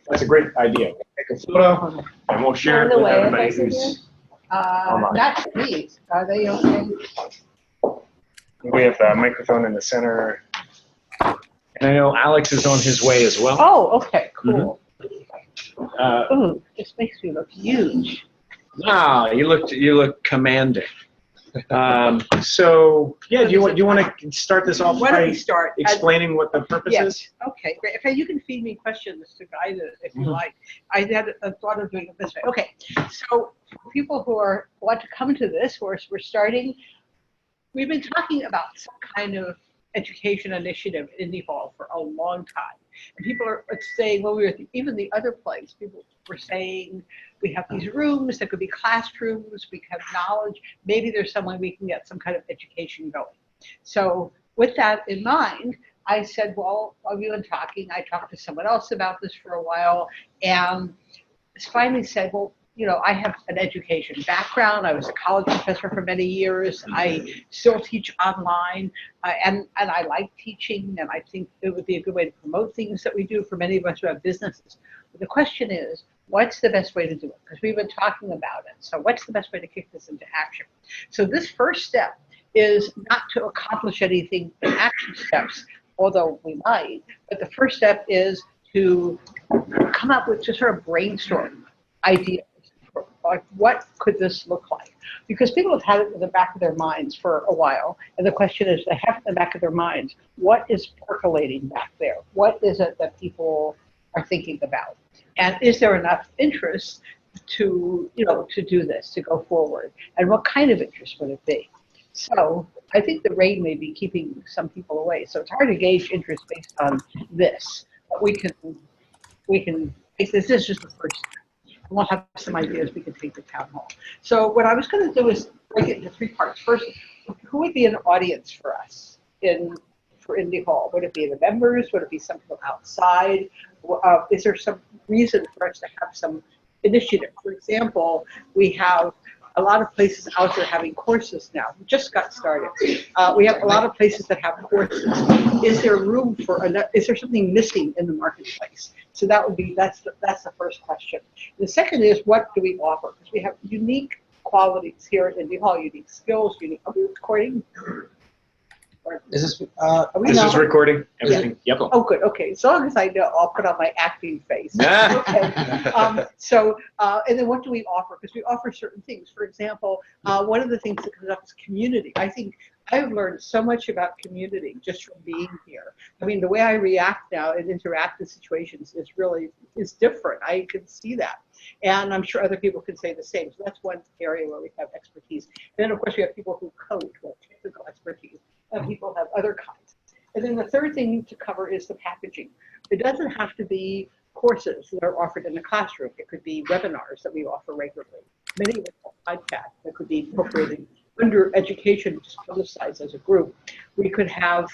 That's a great idea. Take a photo, and we'll share it with everybody who's online. Not these. Are they okay? We have the microphone in the center. And I know Alex is on his way as well. Oh, okay, cool. Ooh, this makes me look huge. Wow, you look commanding. So yeah, do you want to start this off by explaining what the purpose is? Okay, great. Okay, you can feed me questions to guide it if you like. I had a thought of doing it this way. Okay, so for people who want to come to this, we're starting. We've been talking about some kind of education initiative in Indy Hall for a long time. And people are saying, well, even the other place, people were saying, we have these rooms that could be classrooms, we have knowledge, maybe there's some way we can get some kind of education going. So with that in mind, I said, well, while we've been talking, I talked to someone else about this for a while, and finally said, well, you know, I have an education background. I was a college professor for many years. I still teach online, and I like teaching, and I think it would be a good way to promote things that we do for many of us who have businesses. But the question is, what's the best way to do it? Because we've been talking about it. So what's the best way to kick this into action? So this first step is not to accomplish anything in action steps, although we might, but the first step is to come up with just sort of brainstorm ideas. Like, what could this look like? Because people have had it in the back of their minds for a while, and the question is, they have it in the back of their minds, what is percolating back there? What is it that people are thinking about? And is there enough interest to do this, to go forward? And what kind of interest would it be? So I think the rain may be keeping some people away. So it's hard to gauge interest based on this, but we can, this is just the first step. We'll have some ideas we can take to town hall. So what I was going to do is break it into three parts. First, who would be an audience for us for Indy Hall? Would it be the members? Would it be some people outside? Is there some reason for us to have some initiative? For example, we have a lot of places out there having courses now. We just got started. We have a lot of places that have courses. Is there room for is there something missing in the marketplace? So that's the first question. The second is, what do we offer? Because we have unique qualities here at Indy Hall, unique skills, are we recording? Is this is recording everything? Yeah. Yep. Oh, good. Okay. As long as I know, I'll put on my acting face. Okay. And then what do we offer? Because we offer certain things. For example, one of the things that comes up is community. I think I've learned so much about community just from being here. I mean, the way I react now and interact in situations is different. I can see that. And I'm sure other people can say the same. So that's one area where we have expertise. And then, of course, we have people who code, who have technical expertise. People have other kinds. And then the third thing to cover is the packaging. It doesn't have to be courses that are offered in the classroom. It could be webinars that we offer regularly. Many of them are podcasts that could be incorporated under education, just publicized as a group. We could have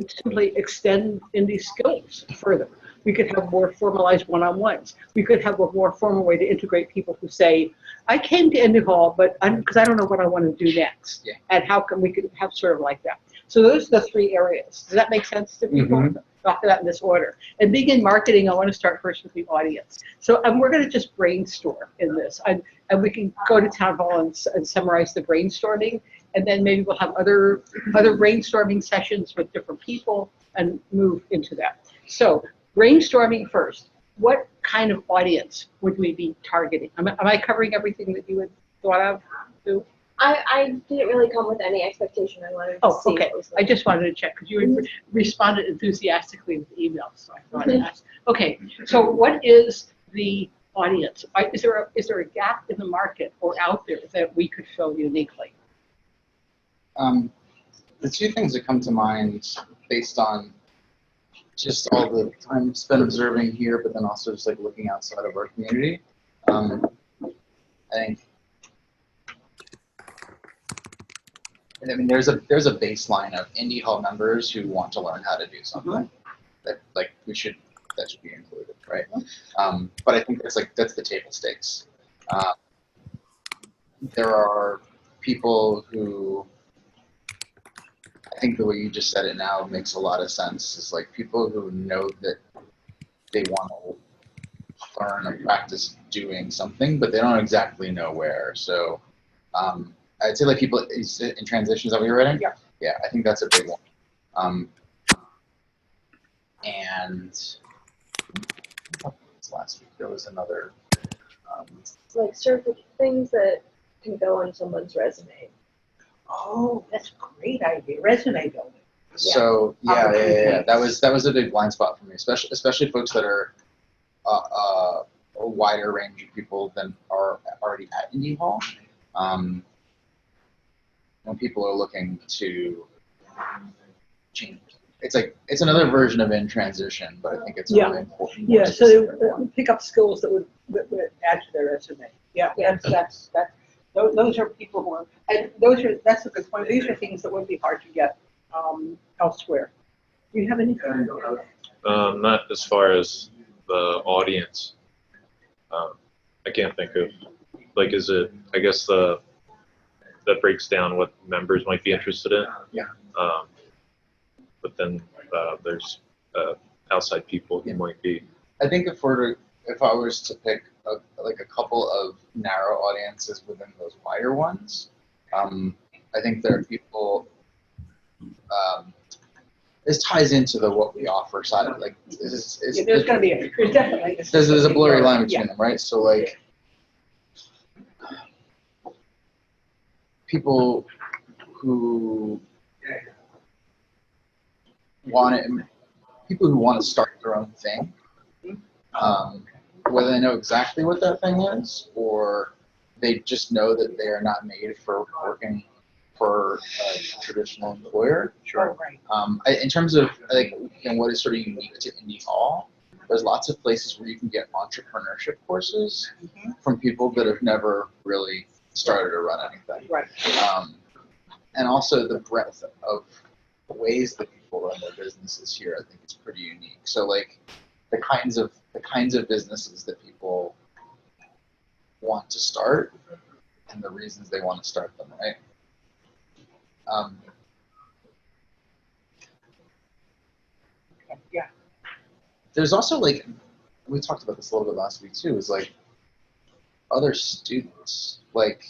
simply extend Indy skills further. We could have more formalized one-on-ones. We could have a more formal way to integrate people who say, I came to Indy Hall, but because I don't know what I want to do next. Yeah. And how can we could have sort of like that. So those are the three areas. Does that make sense to people? Mm-hmm. Talk to that in this order. And being in marketing, I want to start first with the audience. So we're going to just brainstorm in this. And we can go to town hall and summarize the brainstorming. And then maybe we'll have other brainstorming sessions with different people and move into that. So brainstorming first. What kind of audience would we be targeting? Am I covering everything that you had thought of? Sue? I didn't really come with any expectation. I wanted to see. Okay. I just wanted to check because you responded enthusiastically with emails, so I thought I'd ask. Okay. So what is the audience? Is there a gap in the market or out there that we could fill uniquely? The two things that come to mind based on just all the time spent observing here, but then also just like looking outside of our community. I mean, there's a baseline of Indy Hall members who want to learn how to do something that should be included, right? But I think that's the table stakes. There are people who, I think the way you just said it now makes a lot of sense. It's like people who know that they want to learn or practice doing something, but they don't exactly know where. So I'd say like people in transitions that we were writing. Yeah. Yeah, I think that's a big one. And last week there was another. Like things that can go on someone's resume. Oh, that's a great idea. Resume building. So yeah. That was a big blind spot for me, especially folks that are a wider range of people than are already at Indie Hall. When people are looking to change, it's another version of in transition, but I think it's really important. Yeah, so they pick up skills that would add to their resume. Yeah, that's those are people who are, and that's a good point. These are things that would be hard to get elsewhere. Do you have anything? Not as far as the audience. I can't think of, like, is it, I guess that breaks down what members might be interested in. Yeah. But then there's outside people who might be. I think if I was to pick a couple of narrow audiences within those wider ones, I think there are people. This ties into the what we offer side of like. There's definitely there's a blurry line between them, right? So like people who want to start their own thing, whether they know exactly what that thing is or they just know that they are not made for working for a traditional employer. Sure. Right. In terms of like what is sort of unique to Indie Hall, there's lots of places where you can get entrepreneurship courses from people that have never really started or run anything. Right. And also the breadth of ways that people run their businesses here, I think is pretty unique. So like the kinds of businesses that people want to start and the reasons they want to start them, right? Yeah. There's also like, we talked about this a little bit last week too, is like other students. Like,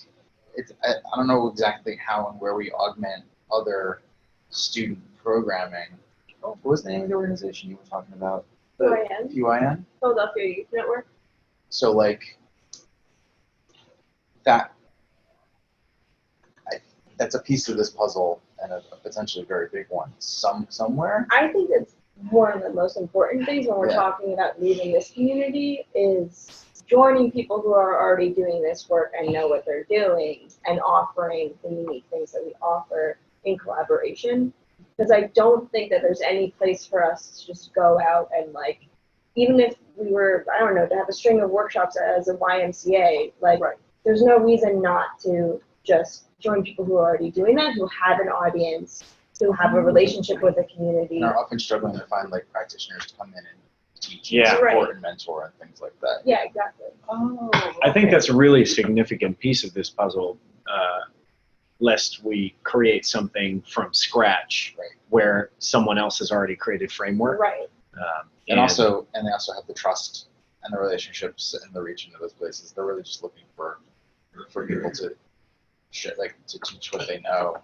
I don't know exactly how and where we augment other student programming. What was the name of the organization you were talking about? UIN? Philadelphia Youth Network. So like that's a piece of this puzzle and a potentially very big one somewhere. I think it's one of the most important things when we're talking about leaving this community is joining people who are already doing this work and know what they're doing and offering the unique things that we offer in collaboration. Because I don't think that there's any place for us to just go out and like, even if we were, I don't know, to have a string of workshops as a YMCA, like there's no reason not to just join people who are already doing that, who have an audience, who have a relationship with the community. And are often struggling to find like practitioners to come in and teach Yeah. and support Right. and mentor and things like that. Yeah, exactly. Oh. I think that's a really significant piece of this puzzle, lest we create something from scratch where someone else has already created framework. Right. And they also have the trust and the relationships and the reach into those places. They're really just looking for people to teach what they know.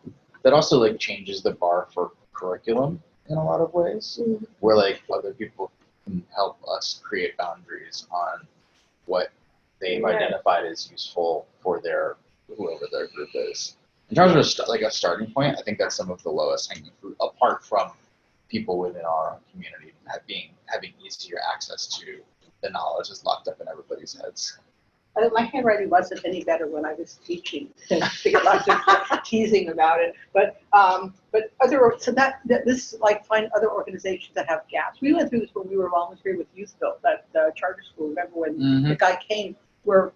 That also like changes the bar for curriculum in a lot of ways, where like other people can help us create boundaries on what they've identified as useful for whoever their group is. In terms of a starting point, I think that's some of the lowest hanging fruit, apart from people within our own community having easier access to the knowledge that's locked up in everybody's heads. My handwriting wasn't any better when I was teaching. I think lots of teasing about it, but this like find other organizations that have gaps. We went through this when we were volunteering with Youth Build, that charter school. Remember when the guy came, where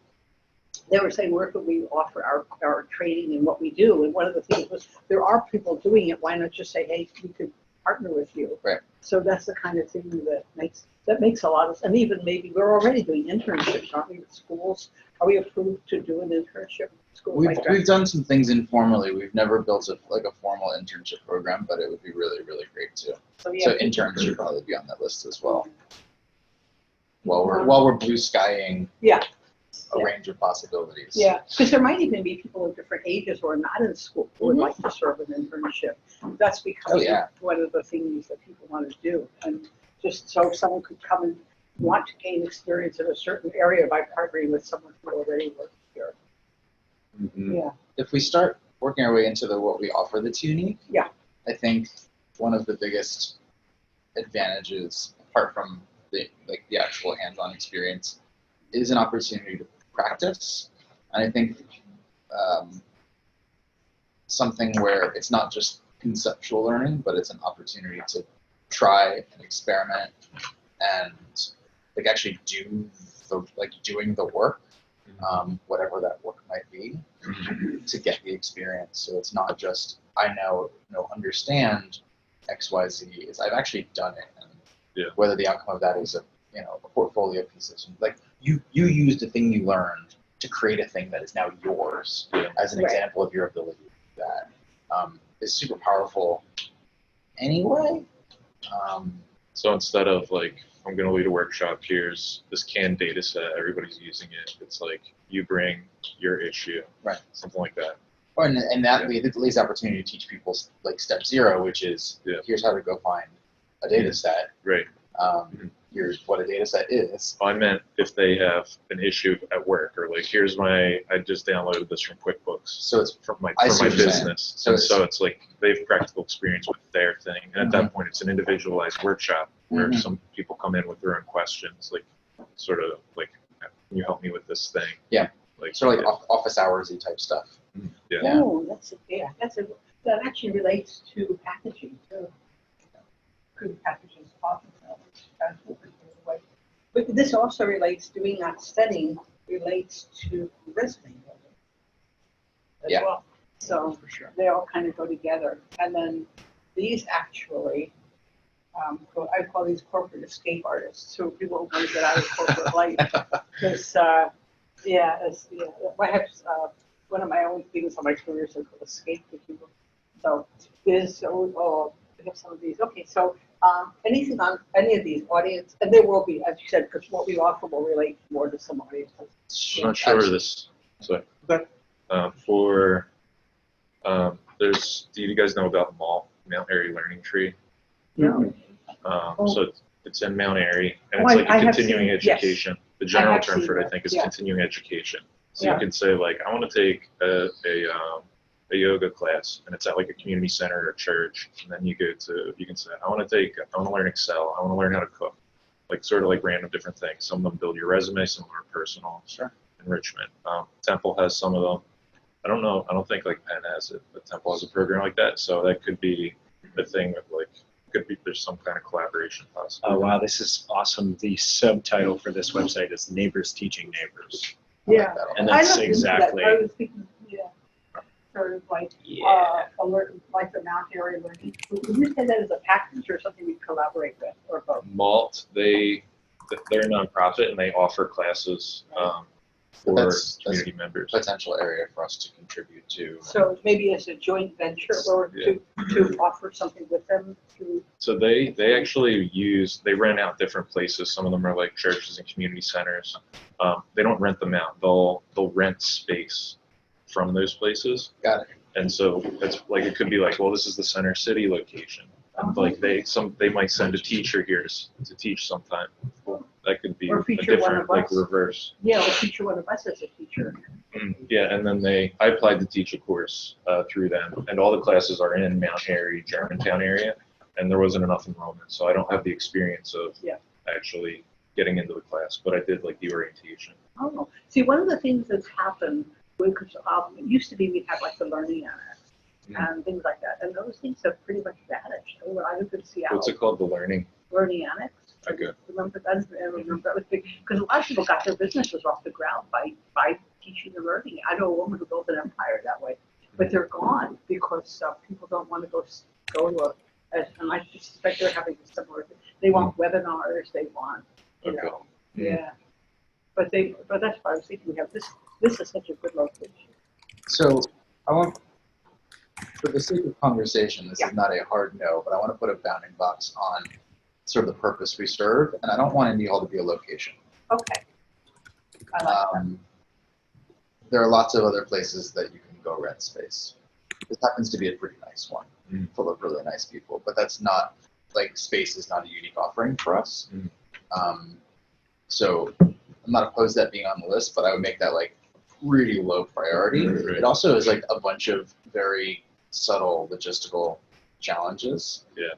they were saying where could we offer our training and what we do, and one of the things was there are people doing it. Why not just say, hey, we could partner with you? Right. So that's the kind of thing that makes a lot of sense. And even maybe we're already doing internships, aren't we, with schools? Are we approved to do an internship at school? We've done some things informally. We've never built a formal internship program, but it would be really, really great too. So interns should probably be on that list as well. while we're blue skying Yeah. a Yeah. range of possibilities. Yeah, because there might even be people of different ages who are not in school who would like to serve an internship. That's becoming one of the things that people want to do. And just so someone could come and want to gain experience in a certain area by partnering with someone who already works here. Mhm. Yeah. If we start working our way into what we offer that's unique, Yeah. I think one of the biggest advantages, apart from the actual hands-on experience, is an opportunity to practice. And I think something where it's not just conceptual learning, but it's an opportunity to try and experiment and actually do doing the work, whatever that work might be, to get the experience. So it's not just I understand X, Y, Z. It's I've actually done it, and whether the outcome of that is a portfolio piece of something. You used the thing you learned to create a thing that is now yours as an example of your ability to do that. Is super powerful anyway. So instead of I'm going to lead a workshop, here's this canned data set, everybody's using it. It's you bring your issue, something like that. And that leaves the opportunity to teach people step zero, which is here's how to go find a data set. Right. Here's what a data set is. I meant if they have an issue at work, or here's I just downloaded this from QuickBooks. So it's from my business. So it's they have practical experience with their thing. And at that point, it's an individualized workshop where some people come in with their own questions, can you help me with this thing? Yeah. Office hours-y type stuff. Yeah. Oh, that actually relates to packaging too. Good packaging is often but this also relates, doing that setting relates to resume building as well. So for sure. They all kind of go together. And then these actually, I call these corporate escape artists, so people who want to get out of corporate life. Because, I have one of my own things on my career is called escape to people. So we have some of these. Okay, so anything on any of these audience, and there will be, as you said, because what we offer will relate more to some audiences. I'm not sure this. So do you guys know about Mount Airy Learning Tree? No. So it's in Mount Airy, and Oh, it's I a have continuing seen it, yes. education. The general have term seen for it, I that, think, is yeah. continuing education. So Yeah. you can say I want to take a yoga class, and it's at a community center or a church, and then you can say, I want to learn Excel, I want to learn how to cook, sort of random different things. Some of them build your resume, some of them are personal enrichment. Temple has some of them. I don't think Penn has it, but Temple has a program like that, so that could be a thing of there's some kind of collaboration possible. Oh wow, this is awesome. The subtitle for this website is Neighbors Teaching Neighbors. Yeah. And that's I looked into exactly. that. I was thinking, sort of alert, like the Mount Airy Learning. Would you say that as a package or something we collaborate with, or both? Malt, they're a nonprofit and they offer classes for That's community members. Potential area for us to contribute to. So maybe as a joint venture, or to offer something with them. So they actually they rent out different places. Some of them are churches and community centers. They don't rent them out. They'll rent space from those places. Got it. And so it's it could be well, this is the Center City location. And they might send a teacher here to teach sometime. That could be Or a feature one different of us. reverse. Yeah, or feature one of us as a teacher. Yeah, and then I applied to teach a course through them, and all the classes are in Mount Airy, Germantown area, and there wasn't enough enrollment, so I don't have the experience of actually getting into the class, but I did the orientation. Oh, see, one of the things that's happened, because it used to be we had the learning annex and things like that, and those things have pretty much vanished. I lived in Seattle. What's it called? The learning Annex. Okay. Remember that? I remember that was big because a lot of people got their businesses off the ground by teaching the learning. I know a woman who built an empire that way, but they're gone because people don't want to go to and I suspect they're having a similar thing. They want webinars. They want But that's why I was thinking we have this. This is such a good location. So I want, for the sake of conversation, this is not a hard no, but I want to put a bounding box on sort of the purpose we serve, and I don't want Indie Hall to be a location. Okay. I like that. There are lots of other places that you can go rent space. This happens to be a pretty nice one, full of really nice people, but that's not, like, space is not a unique offering for us. So I'm not opposed to that being on the list, but I would make that like really low priority. Right. It also is like a bunch of very subtle logistical challenges. Yeah.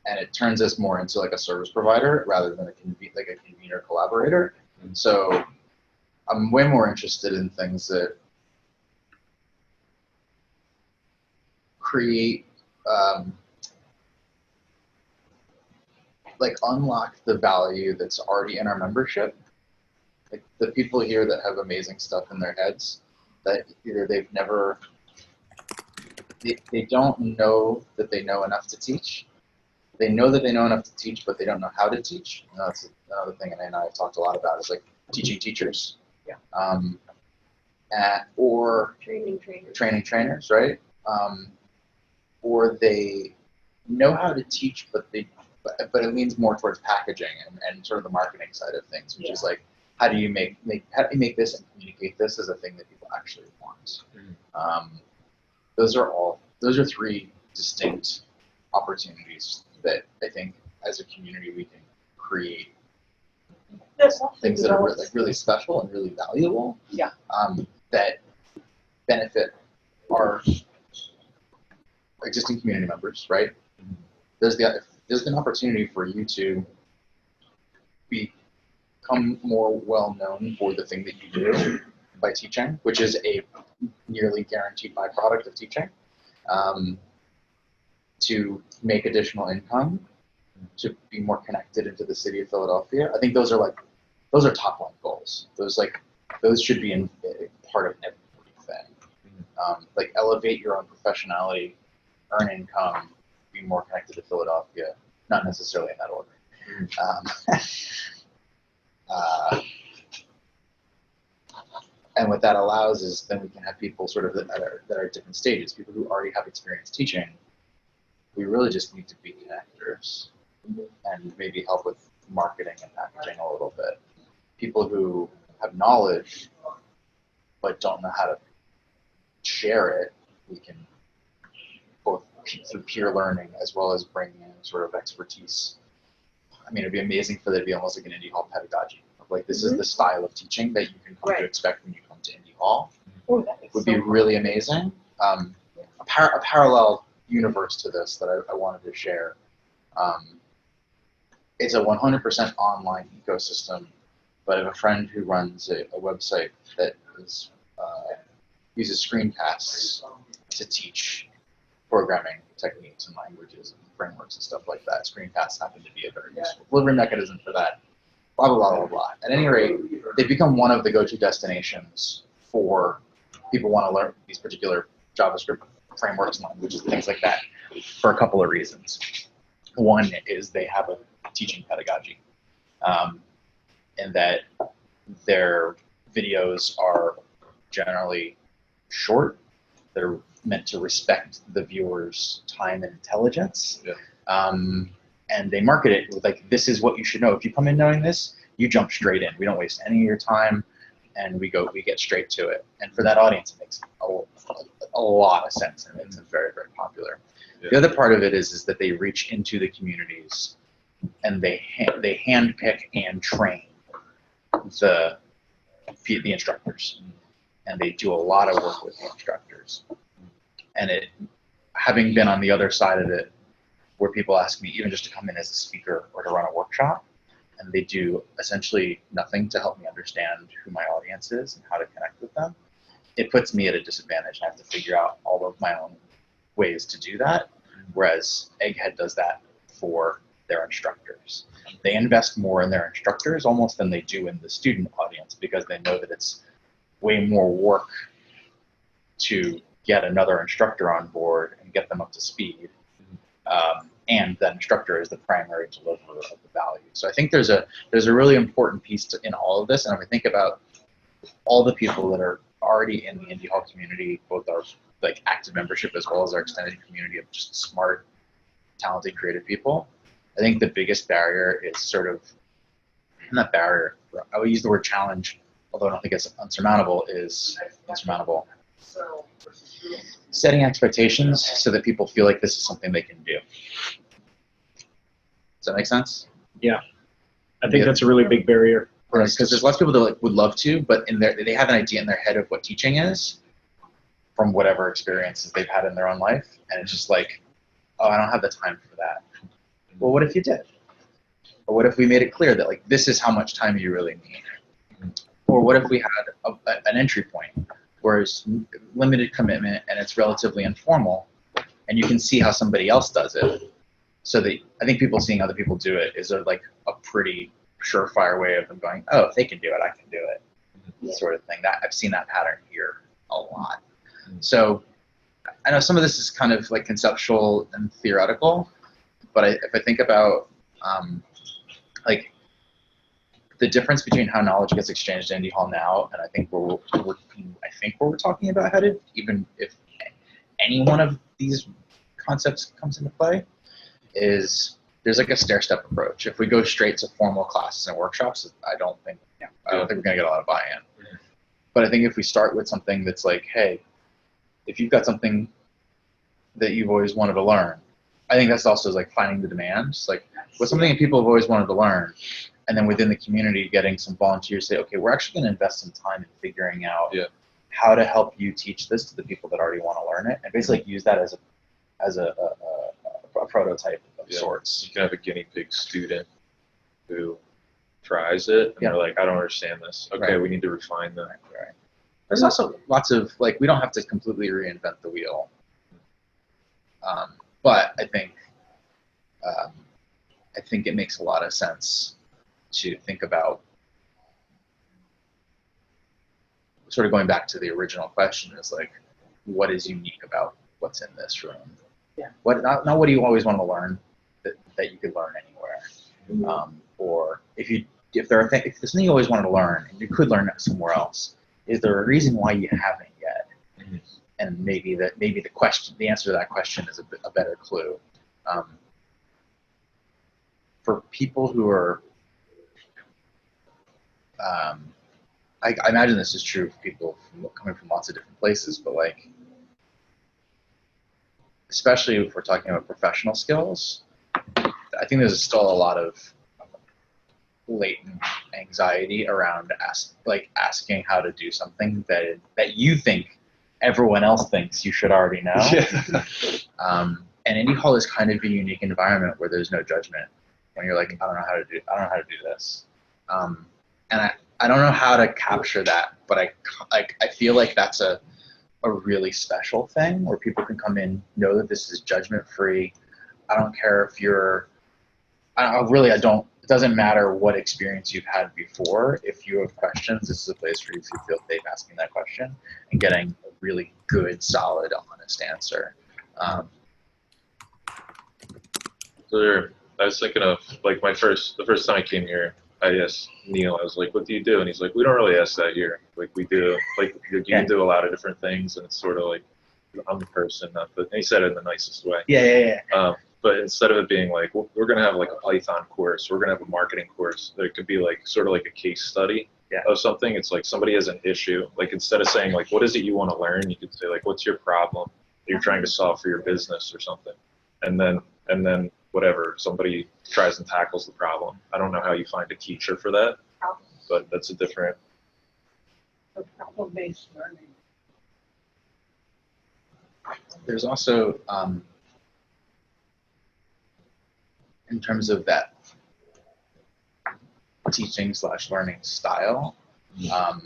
And it turns us more into like a service provider rather than a convener collaborator. So I'm way more interested in things that create, like unlock the value that's already in our membership. Like the people here that have amazing stuff in their heads that either they don't know that they know enough to teach. They know that they know enough to teach, but they don't know how to teach. And that's another thing Anna and I have talked a lot about is like teaching teachers. Yeah. Or Training trainers. training trainers, right? Or they know how to teach, but it leans more towards packaging and sort of the marketing side of things, which is like, how do you make this and communicate this as a thing that people actually want? Those are three distinct opportunities that I think as a community we can create things that are really special and really valuable. Yeah. That benefit our existing community members, right? There's an opportunity for you to become more well known for the thing that you do by teaching, which is a nearly guaranteed byproduct of teaching. To make additional income, to be more connected into the city of Philadelphia. I think those are top line goals. Those should be in part of everything. Like elevate your own professionality, earn income, be more connected to Philadelphia. Not necessarily in that order. And what that allows is then we can have people sort of that are at different stages. People who already have experience teaching. We really just need to be connectors and maybe help with marketing and packaging a little bit. People who have knowledge but don't know how to share it, we can both through peer learning as well as bring in sort of expertise. I mean, it'd be amazing for there to be almost like an Indie Hall pedagogy. Like this is the style of teaching that you can come to expect when you come to Indie Hall. Would be really amazing. A parallel universe to this that I wanted to share. It's a 100% online ecosystem, but I have a friend who runs a website that uses screencasts to teach programming techniques and languages and frameworks and stuff like that. Screencasts happen to be a very useful delivery mechanism for that. Blah, blah, blah, blah, blah. At any rate, they've become one of the go-to destinations for people who want to learn these particular JavaScript frameworks and languages and things like that for a couple of reasons. One is they have a teaching pedagogy, in that their videos are generally short. They're meant to respect the viewer's time and intelligence. And they market it with like, this is what you should know. If you come in knowing this, you jump straight in. We don't waste any of your time, and we get straight to it. And for that audience, it makes a lot of sense, and it's very, very popular. The other part of it is that they reach into the communities, and they handpick and train the instructors, and they do a lot of work with the instructors. And having been on the other side of it, where people ask me even just to come in as a speaker or to run a workshop, and they do essentially nothing to help me understand who my audience is and how to connect with them, it puts me at a disadvantage. I have to figure out all of my own ways to do that, whereas Egghead does that for their instructors. They invest more in their instructors almost than they do in the student audience, because they know that it's way more work to get another instructor on board and get them up to speed. And that instructor is the primary deliverer of the value. So I think there's a really important piece in all of this. And if we think about all the people that are already in the Indie Hall community, both our like active membership as well as our extended community of just smart, talented, creative people, I think the biggest barrier is sort of, not barrier, I would use the word challenge, although I don't think it's unsurmountable, is insurmountable. Setting expectations so that people feel like this is something they can do. Does that make sense? Yeah. I think that's a really big barrier. Because there's lots of people that like, would love to, but they have an idea in their head of what teaching is from whatever experiences they've had in their own life. And it's just like, oh, I don't have the time for that. Well, what if you did? Or what if we made it clear that like this is how much time you really need? Or what if we had an entry point where it's limited commitment and it's relatively informal and you can see how somebody else does it? So that I think people seeing other people do it is like a pretty surefire way of them going, oh, if they can do it, I can do it, sort of thing. That I've seen that pattern here a lot. So I know some of this is kind of like conceptual and theoretical, but if I think about like the difference between how knowledge gets exchanged in Indie Hall now, and I think where we're talking about headed, even if any one of these concepts comes into play, is there's like a stair-step approach. If we go straight to formal classes and workshops, I don't think we're gonna get a lot of buy-in. But I think if we start with something that's like, hey, if you've got something that you've always wanted to learn, I think that's also like finding the demand. Like what's something that people have always wanted to learn, and then within the community getting some volunteers say, okay, we're actually gonna invest some time in figuring out how to help you teach this to the people that already want to learn it, and basically use that as a prototype of sorts. You can have a guinea pig student who tries it and they're like, I don't understand this. Okay, we need to refine that. Right. There's also lots of like, we don't have to completely reinvent the wheel, but I think it makes a lot of sense to think about sort of going back to the original question is like, what is unique about what's in this room? Yeah. What not what do you always want to learn that you could learn anywhere, or if there's something you always wanted to learn and you could learn it somewhere else, is there a reason why you haven't yet? And maybe the answer to that question is a better clue. For people who are, I imagine this is true for people coming from lots of different places, but like, especially if we're talking about professional skills, I think there's still a lot of latent anxiety around asking how to do something that you think everyone else thinks you should already know. And Indie Hall is kind of a unique environment where there's no judgment. When you're like, I don't know how to do this, and I don't know how to capture that, but I feel like that's a really special thing where people can come in, know that this is judgment free. I don't care if you're, it doesn't matter what experience you've had before. If you have questions, this is a place for you to feel safe asking that question and getting a really good, solid, honest answer. I was thinking of like the first time I came here, I asked Neil, I was like, what do you do? And he's like, we don't really ask that here. Like we do, like you can do a lot of different things, and it's sort of like, I'm the person, and he said it in the nicest way. But instead of it being like, we're going to have like a Python course, we're going to have a marketing course, that it could be like sort of like a case study of something. It's like somebody has an issue. Like instead of saying like, what is it you want to learn? You could say like, what's your problem that you're trying to solve for your business or something? And then whatever, somebody tries and tackles the problem. I don't know how you find a teacher for that, but that's a different. Problem-based learning. There's also, in terms of that teaching/learning style, I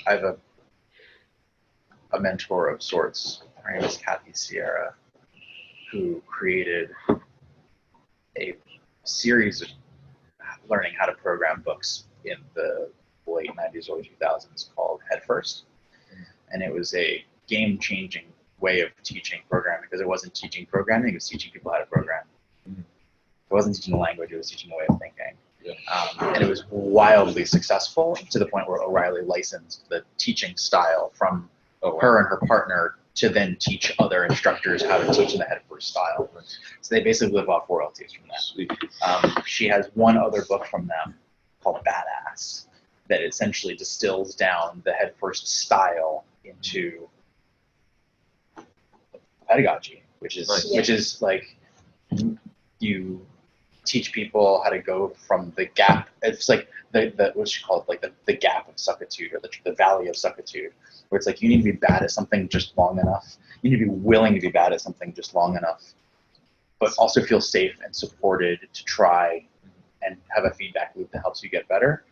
have a mentor of sorts. Her name is Kathy Sierra, who created a series of learning how to program books in the late 90s, early 2000s called Head First. And it was a game-changing way of teaching programming, because it wasn't teaching programming, it was teaching people how to program. It wasn't teaching a language, it was teaching a way of thinking. And it was wildly successful to the point where O'Reilly licensed the teaching style from her and her partner to then teach other instructors how to teach in the head first style. So they basically live off royalties from that. She has one other book from them called Badass that essentially distills down the head first style into pedagogy, which is Nice. which is like you teach people how to go from the gap. It's like the what you call it, like the gap of suckitude, or the valley of suckitude, where it's like you need to be bad at something just long enough. You need to be willing to be bad at something just long enough, but also feel safe and supported to try and have a feedback loop that helps you get better.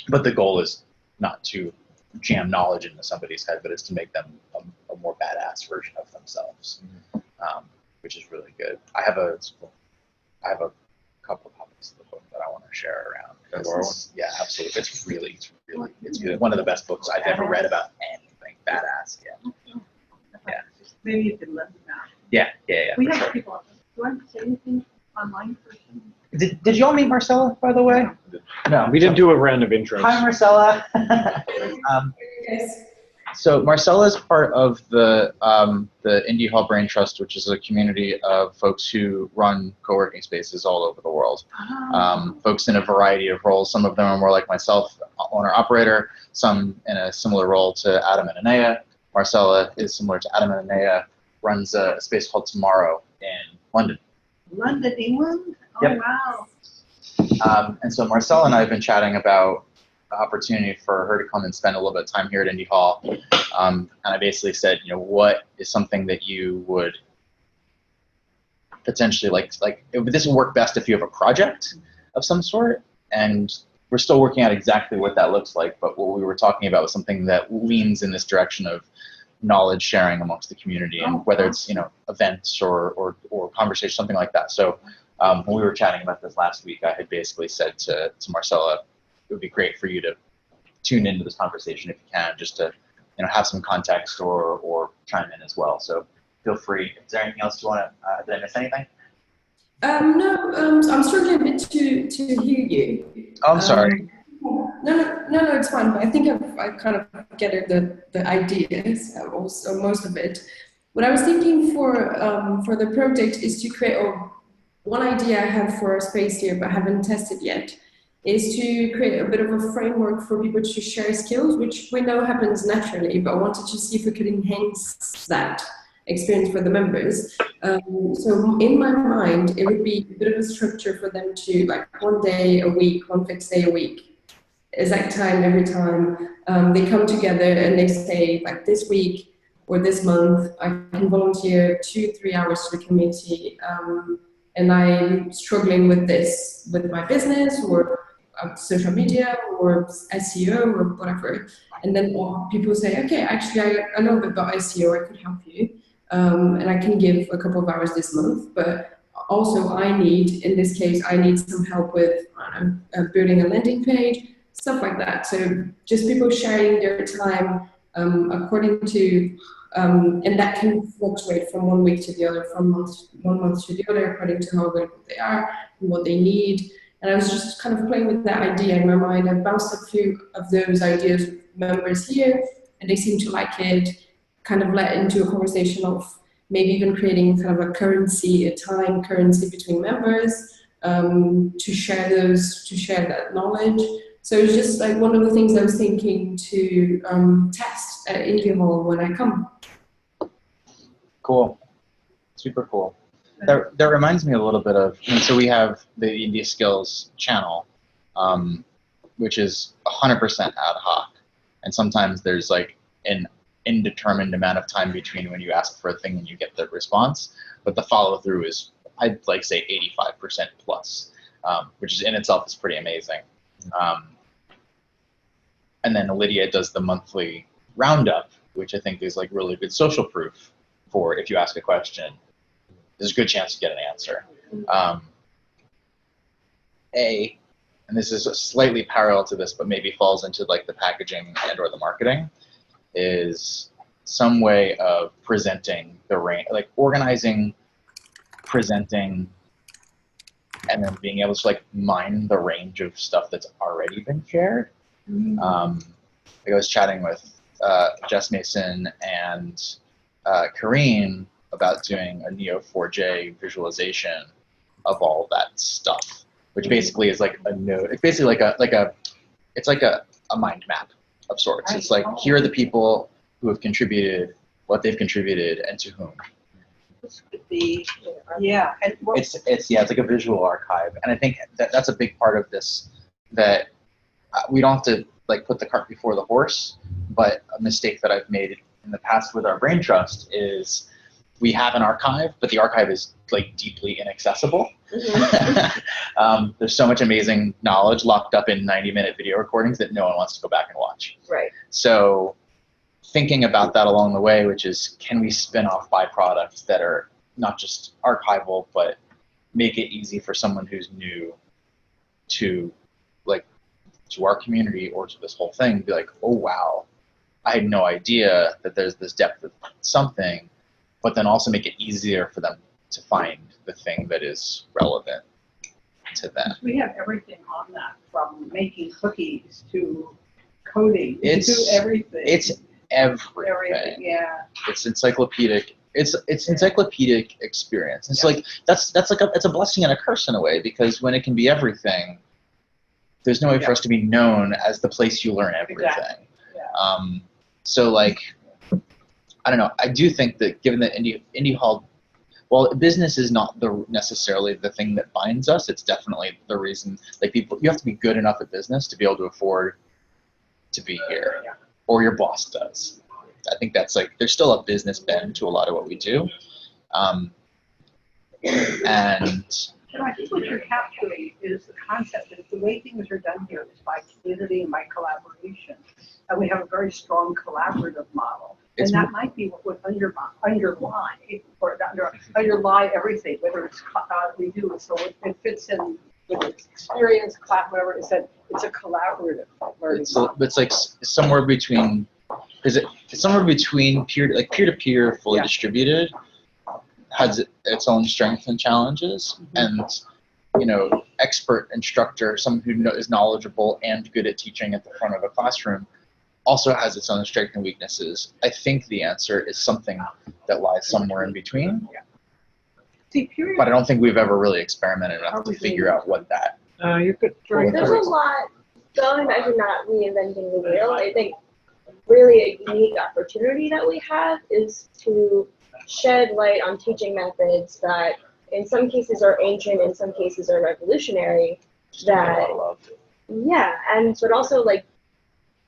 But the goal is not to jam knowledge into somebody's head, but it's to make them a more badass version of themselves, which is really good. I have a couple of copies of the book that I want to share around. Yeah, absolutely. It's really one of the best books I've ever read about anything. Badass. Yeah. Maybe you can let me know. Yeah. We for have sure. people. Do you want to say anything online first? Did y'all meet Marcella, by the way? No. We didn't do a round of intros. Hi, Marcella. Yes. So Marcella is part of the Indie Hall Brain Trust, which is a community of folks who run co-working spaces all over the world. Folks in a variety of roles. Some of them are more like myself, owner-operator. Some in a similar role to Adam and Anea. Marcella is similar to Adam and Anea, runs a space called Tomorrow in London. London, England? Oh, Yep. wow. And so Marcella and I have been chatting about the opportunity for her to come and spend a little bit of time here at Indie Hall. And I basically said, what is something that you would potentially this would work best if you have a project of some sort. And we're still working out exactly what that looks like. But what we were talking about was something that leans in this direction of knowledge sharing amongst the community, and whether it's events or conversation, something like that. So when we were chatting about this last week, I had basically said to Marcella, it would be great for you to tune into this conversation if you can, just to have some context or chime in as well. So feel free. Is there anything else you want to? Did I miss anything? No, I'm struggling a bit to hear you. Oh, I'm sorry. No, it's fine. But I think I kind of gathered the ideas, also most of it. What I was thinking for the project is to create one idea I have for a space here, but haven't tested yet, is to create a bit of a framework for people to share skills, which we know happens naturally, but I wanted to see if we could enhance that experience for the members. So in my mind, it would be a bit of a structure for them to, like, one day a week, one fixed day a week, exact time every time, they come together and they say, like, this week or this month, I can volunteer 2-3 hours to the community, and I'm struggling with this, with my business or social media or SEO or whatever. And then people say, okay, actually, I know a bit about SEO, I could help you. And I can give a couple of hours this month, but also in this case, I need some help with building a landing page, stuff like that. So just people sharing their time according to, and that can fluctuate from one week to the other, from one month to the other, according to how available they are and what they need. And I was just kind of playing with that idea in my mind. I bounced a few of those ideas with members here, and they seem to like it. Kind of led into a conversation of maybe even creating kind of a time currency between members, to share that knowledge. So it's just like one of the things I was thinking to test at Indie Hall when I come. Cool. Super cool. That reminds me a little bit of, so we have the Indie Skills channel, which is 100% ad hoc. And sometimes there's like an indeterminate amount of time between when you ask for a thing and you get the response. But the follow through is, I'd like say 85% plus, which is in itself is pretty amazing. And then Lydia does the monthly roundup, which I think is like really good social proof for if you ask a question, there's a good chance to get an answer. And this is slightly parallel to this, but maybe falls into like the packaging and or the marketing, is some way of presenting the range, like organizing, presenting, and then being able to like mine the range of stuff that's already been shared. Like I was chatting with Jess Mason and Kareen about doing a Neo4j visualization of all that stuff, which basically is like a node. It's basically it's like a mind map of sorts. It's like, here are the people who have contributed, what they've contributed, and to whom. This could be, yeah. And It's like a visual archive, and I think that's a big part of this, that we don't have to like put the cart before the horse. But a mistake that I've made in the past with our Brain Trust is we have an archive, but the archive is like deeply inaccessible. There's so much amazing knowledge locked up in 90-minute video recordings that no one wants to go back and watch. Right. So thinking about that along the way, which is, can we spin off byproducts that are not just archival, but make it easy for someone who's new to our community or to this whole thing, be like, oh wow, I had no idea that there's this depth of something, but then also make it easier for them to find the thing that is relevant to them. we have everything on that, from making cookies to coding It's to everything. It's everything. Everything, yeah. It's encyclopedic. It's encyclopedic experience. It's like that's like it's a blessing and a curse in a way, because when it can be everything, there's no way for us to be known as the place you learn everything. Exactly. Yeah. So like, I don't know. I do think that given that Indie Hall, well, business is not necessarily the thing that binds us. It's definitely the reason. Like, you have to be good enough at business to be able to afford to be here, or your boss does. I think that's like, there's still a business bend to a lot of what we do, And I think what you're capturing is the concept that the way things are done here is by community and by collaboration. And we have a very strong collaborative model. And that might be what would underlie everything, whether it's we do it. So it fits in with experience, class, whatever it said. It's a collaborative learning model. It's like somewhere between, it's somewhere between peer-to-peer, fully distributed, has its own strengths and challenges, and expert instructor, someone who is knowledgeable and good at teaching at the front of a classroom, also has its own strengths and weaknesses. I think the answer is something that lies somewhere in between. See, but I don't think we've ever really experimented enough to figure out what that. You're good. There's a lot, going back to not reinventing the wheel, I think really a unique opportunity that we have is to shed light on teaching methods that in some cases are ancient, in some cases are revolutionary, but also like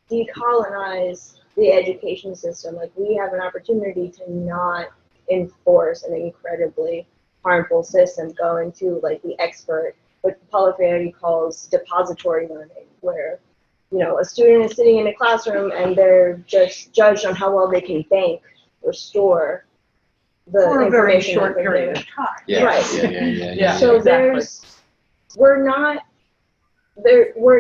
decolonize the education system. Like, we have an opportunity to not enforce an incredibly harmful system, go into like the expert, what Paulo Freire calls depository learning, where a student is sitting in a classroom and they're just judged on how well they can bank or store the for a very information short period of time. Yeah. So we're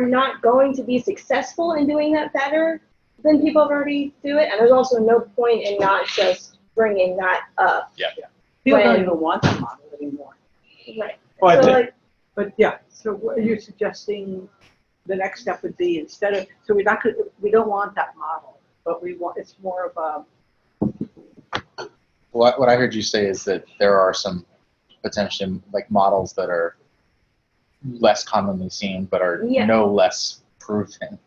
not going to be successful in doing that better than people have already do it, and there's also no point in not just bringing that up. People don't even want the model anymore. Right. Well, So what are you suggesting the next step would be, instead of, so we don't want that model, but it's more of a. What I heard you say is that there are some potentially like models that are less commonly seen, but are no less proven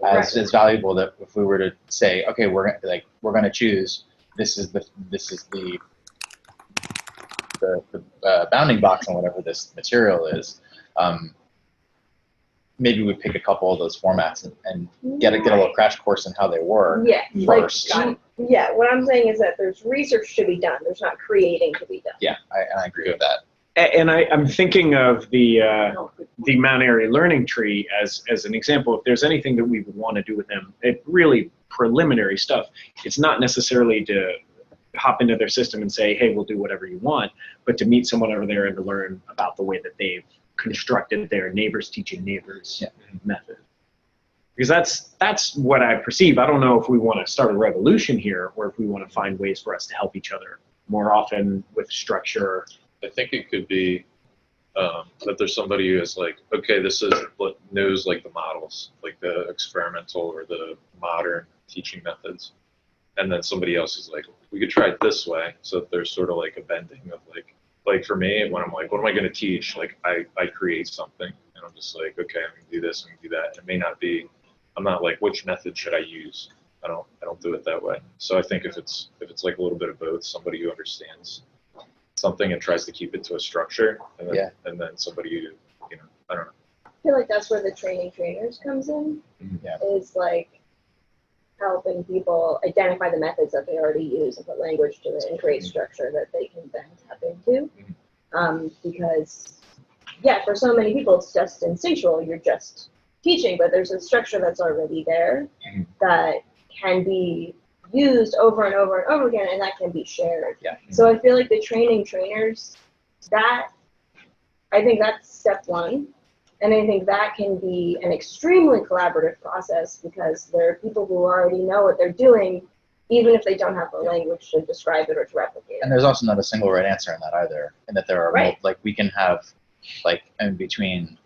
as valuable. That if we were to say, okay, we're going to choose, this is the bounding box on whatever this material is. Maybe we pick a couple of those formats and get a little crash course in how they work. First. What I'm saying is that there's research to be done. There's not creating to be done. Yeah, I agree with that. And I'm thinking of the Mount Airy learning tree as an example. If there's anything that we would want to do with them, really preliminary stuff. It's not necessarily to hop into their system and say, hey, we'll do whatever you want, but to meet someone over there and to learn about the way that they've constructed their neighbors teaching neighbors method. Because that's what I perceive. I don't know if we want to start a revolution here, or if we want to find ways for us to help each other more often with structure. I think it could be that there's somebody who is like, okay, this is what knows like the models, like the experimental or the modern teaching methods, and then somebody else is like, we could try it this way. So there's sort of like a bending of like for me, when I'm like, what am I going to teach? Like I create something, and I'm just like, okay, I'm going to do this, I'm going to do that. It may not be, I'm not like, which method should I use? I don't do it that way. So I think if it's like a little bit of both, somebody who understands something and tries to keep it to a structure, and then, and then somebody who, you know, I don't know. I feel like that's where the trainers comes in, is like helping people identify the methods that they already use and put language to it and create structure that they can then tap into. Because, yeah, for so many people, it's just instinctual. You're just teaching, but there's a structure that's already there that can be used over and over and over again, and that can be shared. So I feel like the trainers, that, I think that's step one. And I think that can be an extremely collaborative process because there are people who already know what they're doing, even if they don't have the language to describe it or to replicate it. And there's also not a single right answer in that either, and that there are like we can have like, and between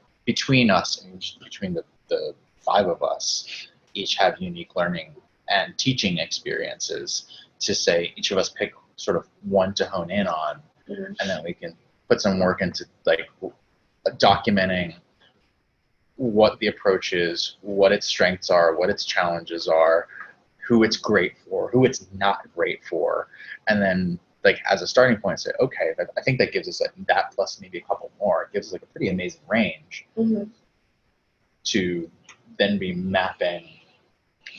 us and between the five of us, each have unique learning and teaching experiences to say each of us pick sort of one to hone in on, and then we can put some work into like documenting what the approach is, what its strengths are, what its challenges are, who it's great for, who it's not great for, and then like as a starting point say, okay, I think that gives us like that plus maybe a couple more. It gives us like a pretty amazing range to then be mapping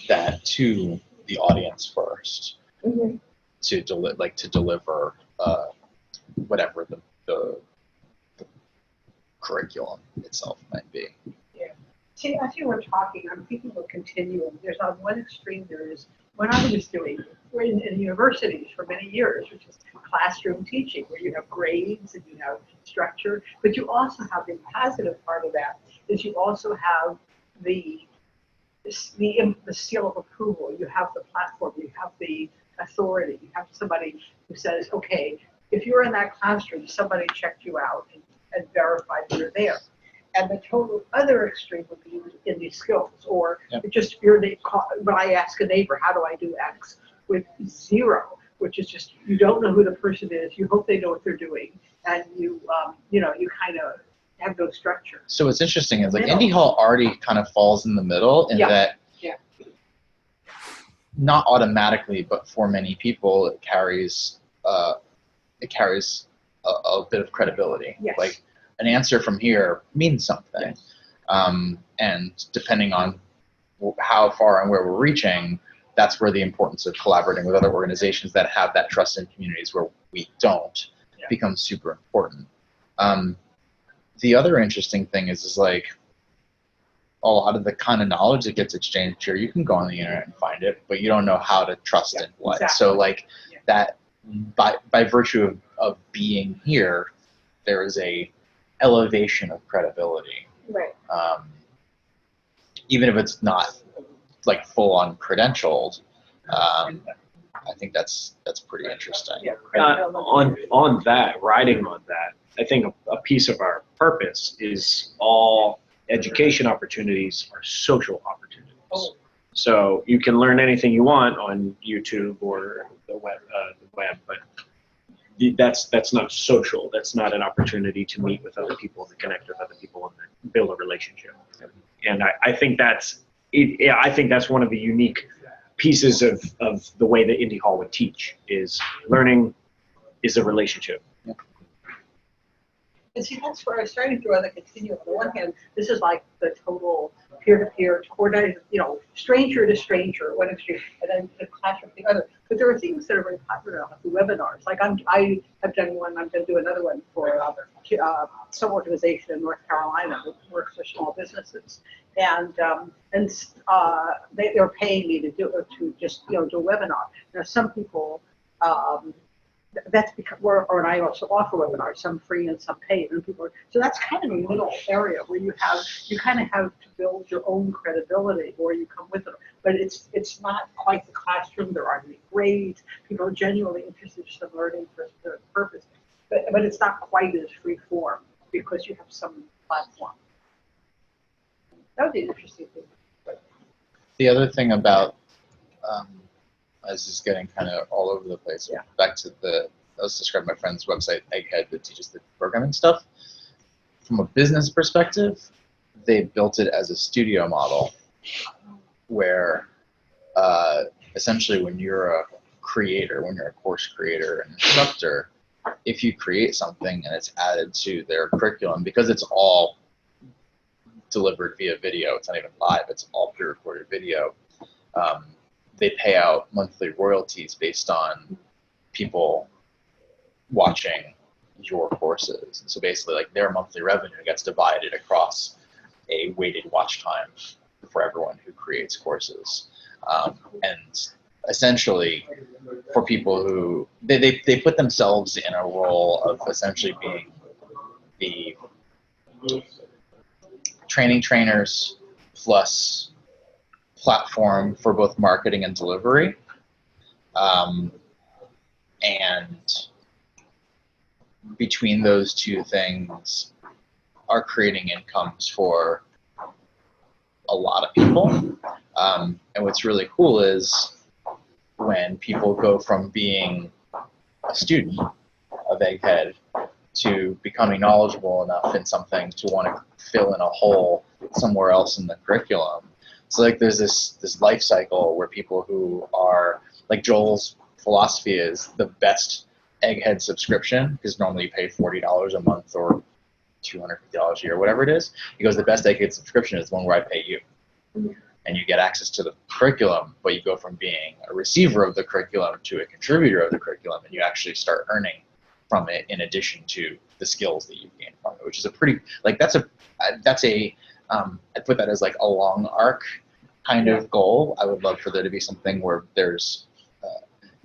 that to the audience first to deliver whatever the curriculum itself might be. See, as you were talking, I'm thinking of a continuum. There's on one extreme, there is what I was doing in universities for many years, which is classroom teaching, where you have grades and you have structure, but you also have the positive part of that, is you also have the seal of approval. You have the platform, you have the authority, you have somebody who says, okay, if you're in that classroom, somebody checked you out and verified you're there. And the total other extreme would be in these skills, or just when I ask a neighbor, how do I do X, with zero, which is just, you don't know who the person is, you hope they know what they're doing, and you kind of have no structure. So what's interesting is like Indie Hall already kind of falls in the middle in that not automatically, but for many people, it carries a bit of credibility. Like, an answer from here means something. And depending on how far and where we're reaching, that's where the importance of collaborating with other organizations that have that trust in communities where we don't becomes super important. The other interesting thing is like a lot of the kind of knowledge that gets exchanged here, you can go on the internet and find it, but you don't know how to trust in what. Exactly. So like that by virtue of being here, there is a elevation of credibility, even if it's not like full on credentialed. I think that's pretty interesting. On that, riding on that, I think a piece of our purpose is all education opportunities are social opportunities. So you can learn anything you want on YouTube or the web, but that's not social. That's not an opportunity to meet with other people, to connect with other people, and build a relationship. And I think that's one of the unique pieces of the way that Indie Hall would teach, is learning is a relationship. And see, that's where I started to draw the continuum. On the one hand, this is like the total peer-to-peer, coordinated, stranger to stranger, one extreme, and then the classroom the other. But there are things that are very popular now, like the webinars. Like I have done one, I'm going to do another one for some organization in North Carolina that works for small businesses, and they're paying me to just do a webinar. Now some people. That's because and I also offer webinars, some free and some paid, and so that's kind of a middle area where you kind of have to build your own credibility, or you come with it. But it's not quite the classroom. There aren't any grades. People are genuinely interested in learning for the purpose, but it's not quite as free form because you have some platform. That would be an interesting thing. The other thing about as is getting kind of all over the place. Yeah. Back to I was describing my friend's website, Egghead, that teaches the programming stuff. From a business perspective, they built it as a studio model where essentially when you're a creator, when you're a course creator and instructor, if you create something and it's added to their curriculum, because it's all delivered via video, it's not even live, it's all pre-recorded video, they pay out monthly royalties based on people watching your courses. And so basically, like, their monthly revenue gets divided across a weighted watch time for everyone who creates courses. And essentially, for people who they put themselves in a role of essentially being the trainers plus platform for both marketing and delivery, and between those two things are creating incomes for a lot of people. And what's really cool is when people go from being a student of Egghead to becoming knowledgeable enough in something to want to fill in a hole somewhere else in the curriculum. So like there's this life cycle where people who are, like Joel's philosophy is the best Egghead subscription, because normally you pay $40 a month or $250 a year, whatever it is. He goes, the best Egghead subscription is the one where I pay you. And you get access to the curriculum, but you go from being a receiver of the curriculum to a contributor of the curriculum, and you actually start earning from it in addition to the skills that you've gained from it, which is a pretty, like, I put that as like a long arc kind of goal. I would love for there to be something where there's,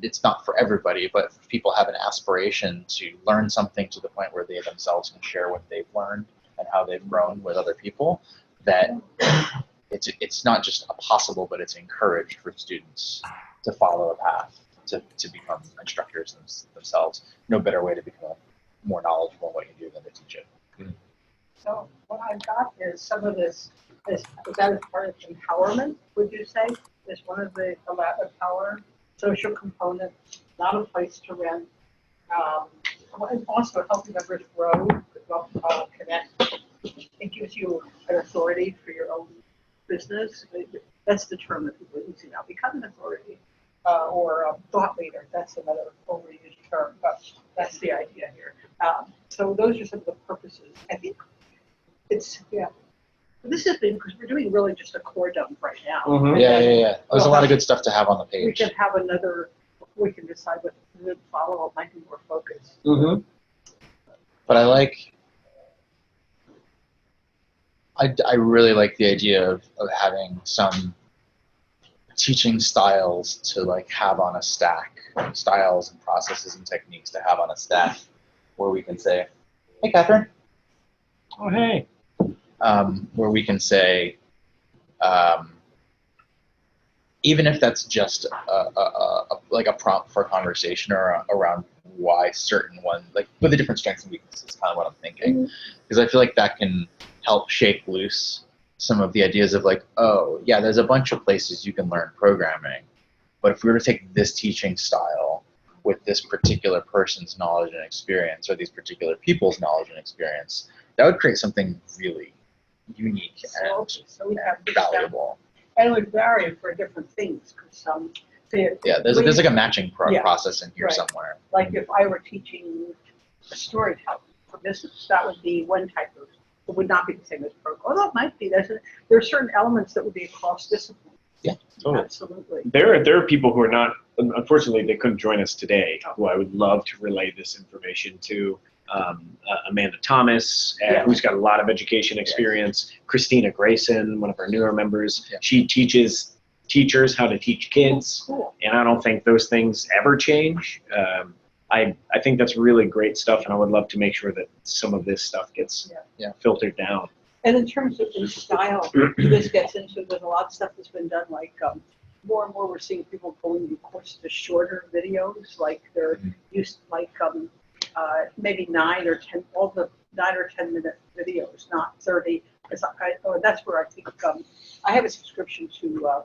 it's not for everybody, but people have an aspiration to learn something to the point where they themselves can share what they've learned and how they've grown with other people, that it's not just a possible, but it's encouraged for students to follow a path to become instructors themselves. No better way to become more knowledgeable in what you do than to teach it. Mm-hmm. So what I've got is some of this is that is part of empowerment, would you say? Is one of the empower social components, not a place to rent. And also helping members grow, connect. It gives you an authority for your own business. That's the term that people are using now. Become an authority or a thought leader. That's another overused term, but that's the idea here. So those are some of the purposes. I think it's, yeah. This is because we're doing really just a core dump right now. Mm-hmm. Yeah. There's a lot of good stuff to have on the page. We can have another, we can decide what the follow-up might be more focused. Mm-hmm. But I really like the idea of having some teaching styles to like have on a stack, styles and processes and techniques to have on a stack where we can say, hey, Catherine. Oh, hey. Where we can say, even if that's just like a prompt for a conversation or around why certain one, like with the different strengths and weaknesses, is kind of what I'm thinking. Because I feel like that can help shake loose some of the ideas of like, oh, yeah, there's a bunch of places you can learn programming. But if we were to take this teaching style with this particular person's knowledge and experience, or these particular people's knowledge and experience, that would create something really unique and valuable. And it would vary for different things, because there's like a matching process in here right. somewhere. Like if I were teaching storytelling for business, that would be one type of, it would not be the same as program. Although it might be. There are certain elements that would be across disciplines. Yeah, totally. Absolutely. There are people who are not, unfortunately, they couldn't join us today, who I would love to relay this information to. Amanda Thomas, who's got a lot of education experience. Yes. Christina Grayson, one of our newer members. Yeah. She teaches teachers how to teach kids. Cool. And I don't think those things ever change. I think that's really great stuff, and I would love to make sure that some of this stuff gets filtered down. And in terms of the style, this gets into, there's a lot of stuff that's been done, like more and more we're seeing people going, of course, to shorter videos, like they're used, like maybe 9 or 10, all the 9 or 10 minute videos, not 30. That's where I think I have a subscription to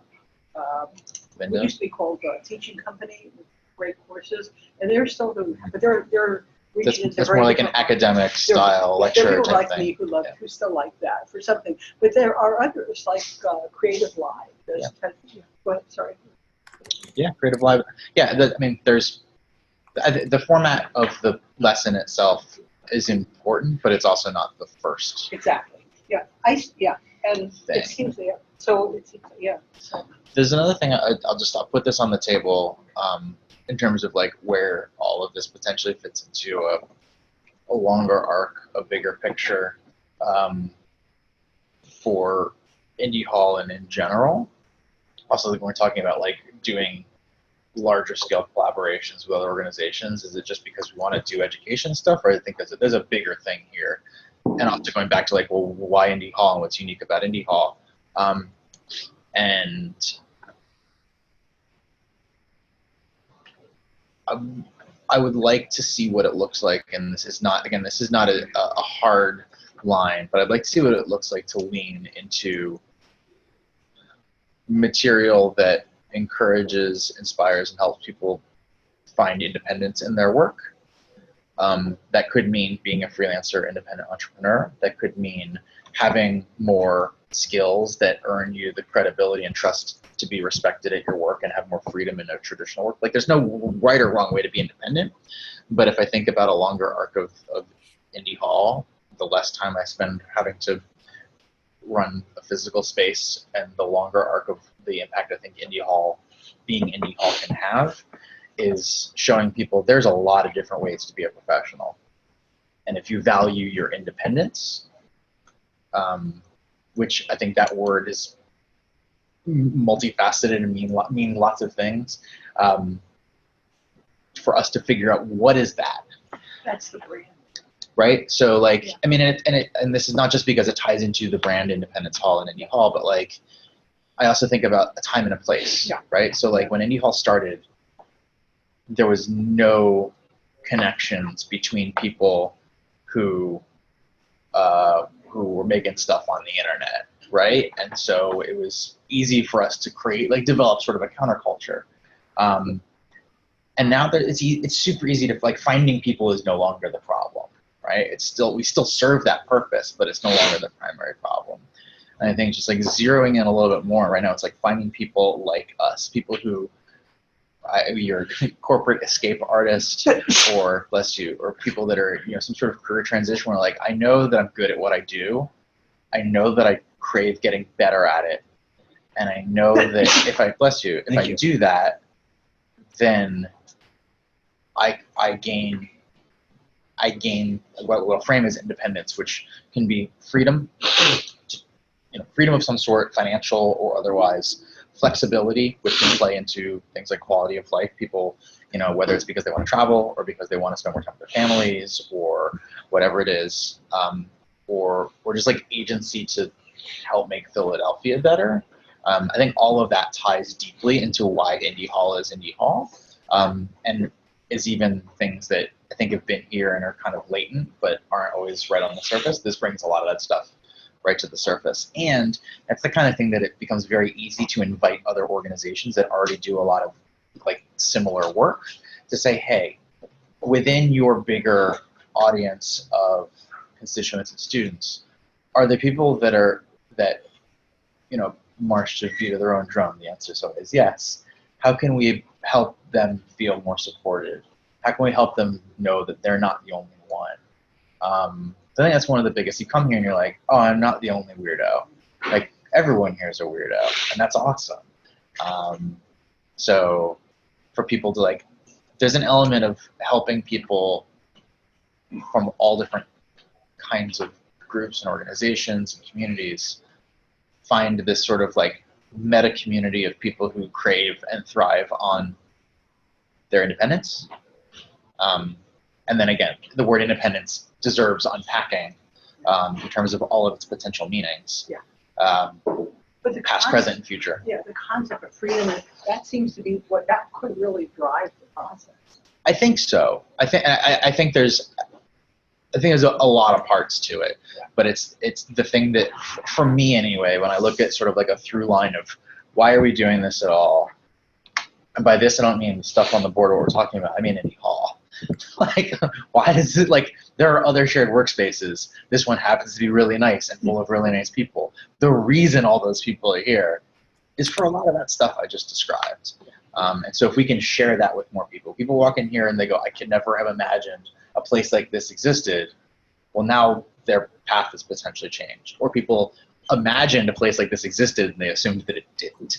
It Linda? used to be called Teaching Company, with great courses, and they're still doing that, but they're reaching into That's very more like an different- academic There- style yeah, there are lecture people type like thing. me who love, Yeah. who still like that for something, but there are others like Creative Live. There's go ahead, sorry. Yeah, creative live. Yeah, I mean, there's the format of the lesson itself is important, but it's also not the first. Exactly. Yeah. And Thing. it seems there. So it's yeah. So There's another thing. I'll put this on the table in terms of like where all of this potentially fits into a longer arc, a bigger picture for Indie Hall and in general. Also, like when we're talking about like doing larger scale collaborations with other organizations, is it just because we want to do education stuff, or I think there's a bigger thing here? And also going back to like, well, why Indie Hall and what's unique about Indie Hall? And I would like to see what it looks like, and this is not a hard line, but I'd like to see what it looks like to lean into material that encourages, inspires, and helps people find independence in their work. That could mean being a freelancer, independent entrepreneur. That could mean having more skills that earn you the credibility and trust to be respected at your work and have more freedom in a traditional work. Like there's no right or wrong way to be independent. But if I think about a longer arc of Indie Hall, the less time I spend having to run a physical space and the longer arc of the impact I think being Indie Hall can have is showing people there's a lot of different ways to be a professional. And if you value your independence, which I think that word is multifaceted and mean lots of things, for us to figure out what is that. that's the brand. Right? So like, Yeah. I mean, and this is not just because it ties into the brand Independence Hall and Indie Hall, but like, I also think about a time and a place, Yeah. right? So like when Indie Hall started, there was no connections between people who were making stuff on the internet, right? And so it was easy for us to develop sort of a counterculture. And now that it's super easy to like finding people is no longer the problem, right? We still serve that purpose, but it's no longer the primary problem. And I think just like zeroing in a little bit more right now, it's like finding people like us, people who you're a corporate escape artist, or bless you, or people that are some sort of career transition where like I know that I'm good at what I do, I know that I crave getting better at it, and I know that if I do that, then I gain what we'll frame as independence, which can be freedom, freedom of some sort, financial or otherwise, flexibility, which can play into things like quality of life. People, whether it's because they want to travel or because they want to spend more time with their families or whatever it is, or just like agency to help make Philadelphia better. I think all of that ties deeply into why Indie Hall is Indie Hall, and is even things that I think have been here and are kind of latent but aren't always right on the surface. This brings a lot of that stuff right to the surface. And that's the kind of thing that it becomes very easy to invite other organizations that already do a lot of like similar work to say, hey, within your bigger audience of constituents and students, are the people that march to beat of their own drum? The answer is always yes. How can we help them feel more supported? How can we help them know that they're not the only one? I think that's one of the biggest. You come here and you're like, oh, I'm not the only weirdo. Like everyone here is a weirdo, and that's awesome. So for people to there's an element of helping people from all different kinds of groups and organizations and communities find this sort of meta community of people who crave and thrive on their independence. And then again, the word independence deserves unpacking in terms of all of its potential meanings. Yeah. But the past, present, and future. Yeah, the concept of freedom, that seems to be what that could really drive the process. I think so. I think there's a lot of parts to it, but it's the thing that, for me anyway, when I look at sort of like a through line of why are we doing this at all, and by this I don't mean stuff on the board what we're talking about. I mean Indie Hall. Like, why is it like there are other shared workspaces? This one happens to be really nice and full of really nice people. The reason all those people are here is for a lot of that stuff I just described. And so if we can share that with more people, people walk in here and they go, I could never have imagined a place like this existed. Well, now their path has potentially changed. Or people imagined a place like this existed and they assumed that it didn't.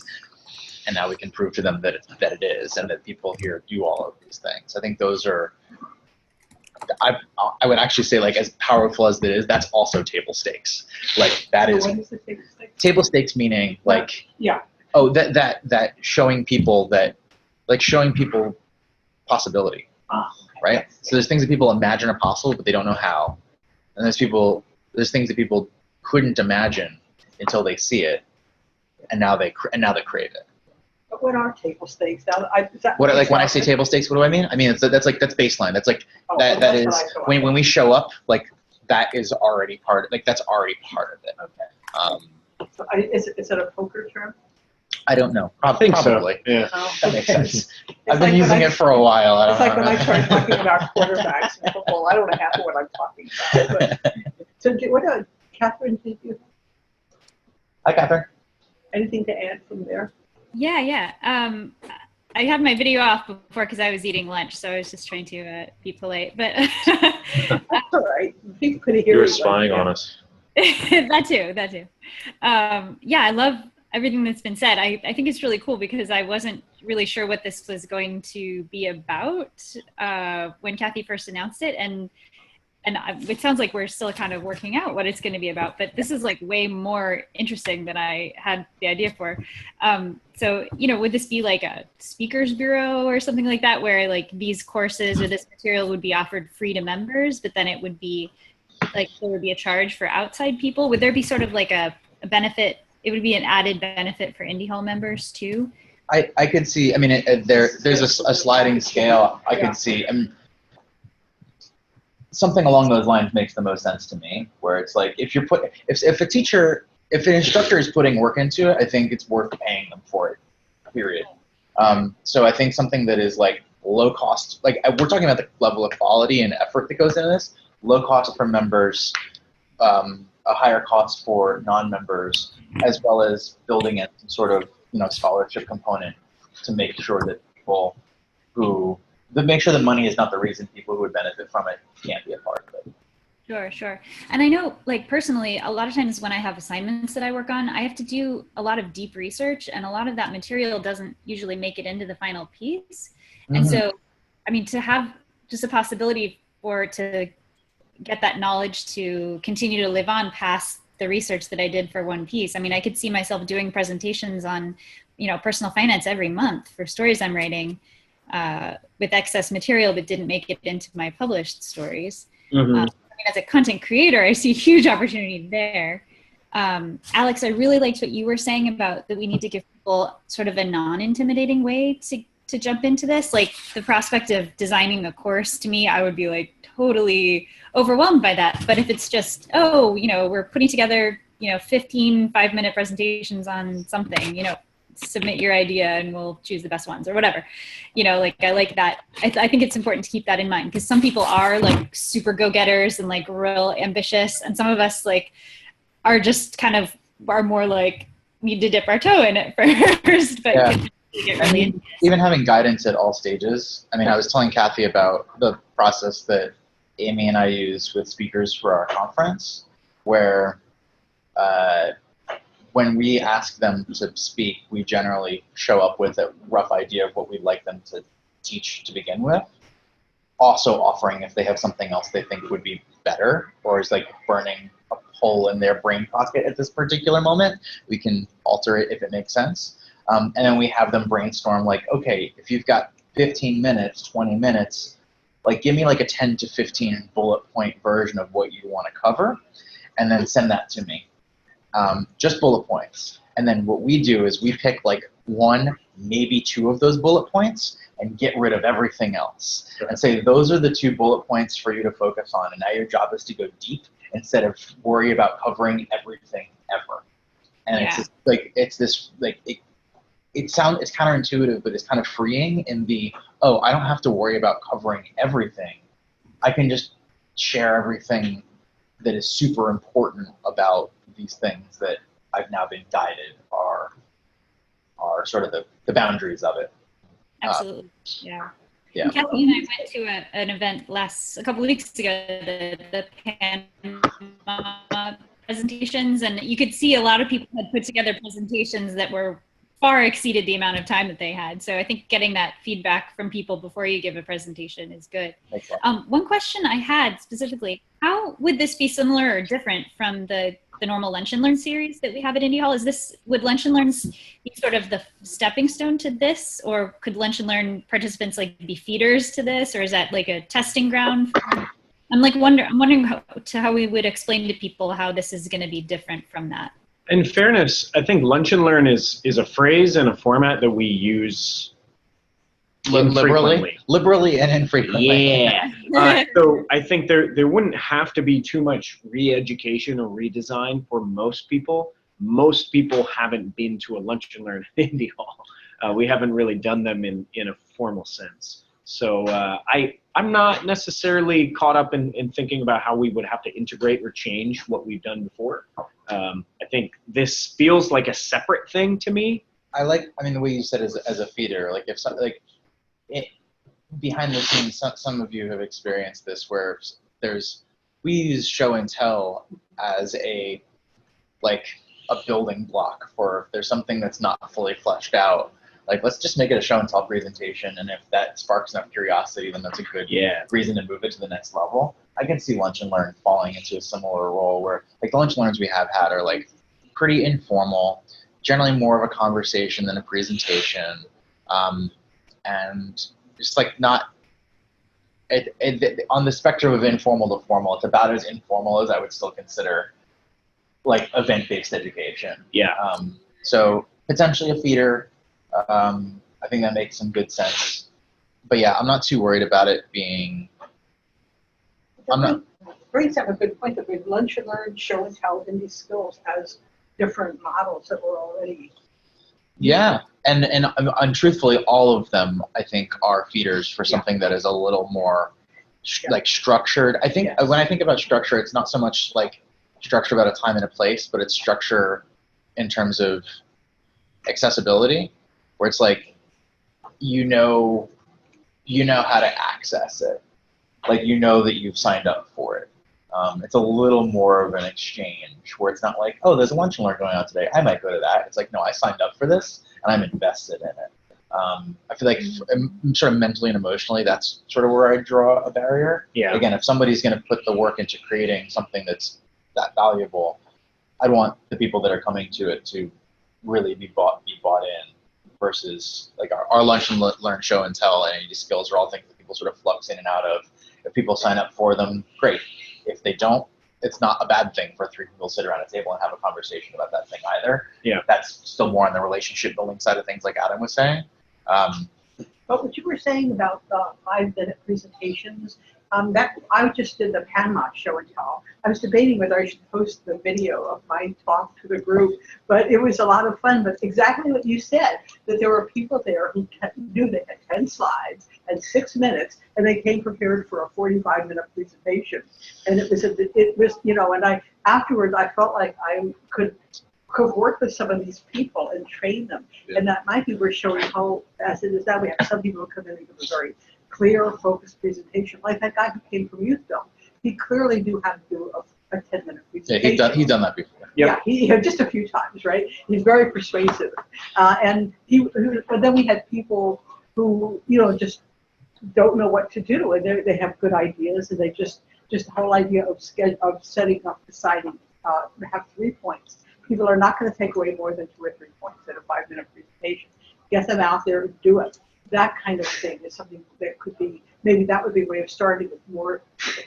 And now we can prove to them that it is, and that people here do all of these things. I think those are, I would actually say, like, as powerful as it is, that's also table stakes. Like, that is, What is the table stakes? table stakes meaning, like, Yeah. oh, that showing people possibility, right? So there's things that people imagine are possible, but they don't know how. And there's things that people couldn't imagine until they see it, and now they crave it. But what are table stakes? Now, When I say table stakes, what do I mean? I mean that's baseline. That's like that is when we show up, like that is already part. Like that's already part of it. Okay. So is it a poker term? I don't know. I think Probably. so. Yeah. Oh, That makes okay. sense. I've been using it for a while. It's like when I started talking about quarterbacks in football. I don't know half of what I'm talking about. But, so Catherine, did you Hi, Catherine. anything to add from there? Yeah. I had my video off before because I was eating lunch, so I was just trying to be polite. But That's all right. People could hear You were you. spying on us. that too. Yeah, I love everything that's been said. I think it's really cool because I wasn't really sure what this was going to be about when Kathy first announced it, and it sounds like we're still kind of working out what it's going to be about, but this is like way more interesting than I had the idea for. So, would this be like a speakers bureau or something like that, where like these courses or this material would be offered free to members, but then it would be like, there would be a charge for outside people? Would there be sort of like a benefit? It would be an added benefit for Indie Hall members too? I could see, I mean, there's a sliding scale. I could see, something along those lines makes the most sense to me, where it's like, if an instructor is putting work into it, I think it's worth paying them for it, period. So I think something that is like low cost, like we're talking about the level of quality and effort that goes into this, low cost for members, a higher cost for non-members, as well as building in some sort of scholarship component to make sure that make sure the money is not the reason people who would benefit from it can't be a part of it. Sure. And I know, like, personally, a lot of times when I have assignments that I work on, I have to do a lot of deep research, and a lot of that material doesn't usually make it into the final piece. Mm-hmm. And so, I mean, to have just a possibility to get that knowledge to continue to live on past the research that I did for one piece. I mean, I could see myself doing presentations on, personal finance every month for stories I'm writing with excess material that didn't make it into my published stories. Mm-hmm. As a content creator, I see a huge opportunity there. Alex, I really liked what you were saying about that we need to give people sort of a non-intimidating way to jump into this. Like the prospect of designing a course, to me, I would be like totally overwhelmed by that. But if it's just, we're putting together, 15 5-minute presentations on something, submit your idea and we'll choose the best ones or whatever. I like that. I think it's important to keep that in mind because some people are like super go-getters and like real ambitious. And some of us like are just are more like need to dip our toe in it first, but get really into it. Even having guidance at all stages. I mean, I was telling Kathy about the process that Amy and I use with speakers for our conference where when we ask them to speak, we generally show up with a rough idea of what we'd like them to teach to begin with. Also offering if they have something else they think would be better or is like burning a hole in their brain pocket at this particular moment, we can alter it if it makes sense. And then we have them brainstorm like, okay, if you've got 15 minutes, 20 minutes, like give me like a 10 to 15 bullet point version of what you want to cover and then send that to me. Just bullet points. And then what we do is we pick like 1, maybe 2 of those bullet points and get rid of everything else. And say, those are the 2 bullet points for you to focus on. And now your job is to go deep instead of worry about covering everything ever. And it's just, like, it's counterintuitive, but it's kind of freeing in oh, I don't have to worry about covering everything. I can just share everything that is super important about these things that I've now been guided are sort of the boundaries of it. Absolutely. Yeah. Yeah. Kathy and I went to an event a couple of weeks ago, the Panama presentations, and you could see a lot of people had put together presentations that were far exceeded the amount of time that they had. So I think getting that feedback from people before you give a presentation is good. One question I had specifically, how would this be similar or different from the normal Lunch and Learn series that we have at Indie Hall? Would Lunch and Learns be sort of the stepping stone to this, or could Lunch and Learn participants like be feeders to this, or is that like a testing ground? I'm wondering how we would explain to people how this is going to be different from that. In fairness, I think Lunch and Learn is a phrase and a format that we use liberally and infrequently. Yeah. So I think there wouldn't have to be too much re-education or redesign for most people. Most people haven't been to a Lunch and Learn at Indie Hall. We haven't really done them in a formal sense. So I'm not necessarily caught up in thinking about how we would have to integrate or change what we've done before. I think this feels like a separate thing to me. I mean, the way you said as a feeder, like if something behind the scenes, some of you have experienced this where we use show and tell as a building block for if there's something that's not fully fleshed out. Like, let's just make it a show and tell presentation, and if that sparks enough curiosity, then that's a good reason to move it to the next level. I can see Lunch and Learn falling into a similar role where, like, the Lunch and Learns we have had are like pretty informal, generally more of a conversation than a presentation, and just like not on the spectrum of informal to formal. It's about as informal as I would still consider like event-based education. Yeah. So potentially a feeder. I think that makes some good sense. But yeah, I'm not too worried about it being. Brings up a good point that we've Lunch and Learn, show and tell, Indie Skills as different models that we're already. Yeah, and truthfully, all of them I think are feeders for something that is a little more like structured. I think when I think about structure, it's not so much like structure about a time and a place, but it's structure in terms of accessibility, where it's like you know how to access it, like you know that you've signed up for it. It's a little more of an exchange where it's not like, oh, there's a Lunch and Learn going on today, I might go to that. It's like, no, I signed up for this and I'm invested in it. I feel like sort of mentally and emotionally, that's sort of where I draw a barrier. Yeah. Again, if somebody's going to put the work into creating something that's that valuable, I'd want the people that are coming to it to really be bought in, versus like our Lunch and Learn, show and tell, and Indie Skills are all things that people sort of flux in and out of. If people sign up for them, great. If they don't, it's not a bad thing for three people to sit around a table and have a conversation about that thing either. Yeah. That's still more on the relationship building side of things, like Adam was saying. But what you were saying about the 5-minute presentations, that I just did the Panama show and tell. I was debating whether I should post the video of my talk to the group, but it was a lot of fun. But exactly what you said, that there were people there who knew they had 10 slides and 6 minutes, and they came prepared for a 45-minute presentation. And it was and afterwards I felt like I could work with some of these people and train them. Yeah. And that might be worth showing how, as it is now, we have some people who come in and give a very clear, focused presentation. Like that guy who came from Youth Film, he clearly knew how to do a 10-minute presentation. Yeah, he's done that before. Yep. Yeah, just a few times, right? He's very persuasive. And then we had people who, just don't know what to do, and they have good ideas, and they just the whole idea of setting up, deciding, have 3 points. People are not going to take away more than 2 or 3 points in a 5-minute presentation. Get them out there and do it. That kind of thing is something that could be, maybe that would be a way of starting with more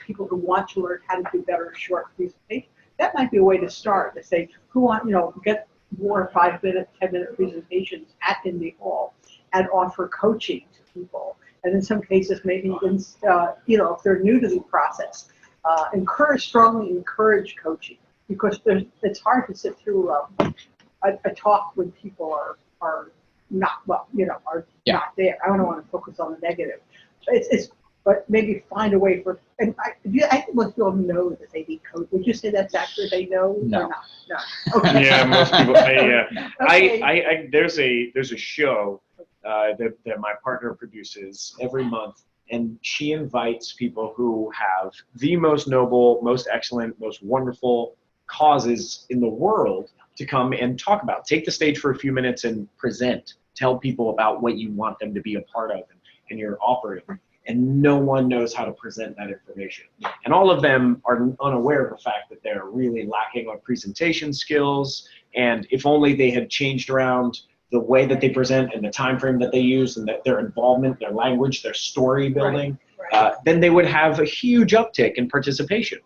people who want to learn how to do better short presentations. That might be a way to start, to say, get more 5-minute, 10-minute presentations at Indie Hall and offer coaching to people. And in some cases, maybe, if they're new to the process, strongly encourage coaching. Because it's hard to sit through a talk when people are not, well, are Yeah. not there. I don't want to focus on the negative. But maybe find a way for, and I think most people know that they need coach. Would you say that's accurate? They know No. or not? No. Okay. Yeah, most people. Okay. There's a show that my partner produces every month, and she invites people who have the most noble, most excellent, most wonderful causes in the world to come and talk about. Take the stage for a few minutes and present. Tell people about what you want them to be a part of and you're offering. And no one knows how to present that information. And all of them are unaware of the fact that they're really lacking on presentation skills. And if only they had changed around the way that they present and the time frame that they use and that their involvement, their language, their story building, Right. then they would have a huge uptick in participation.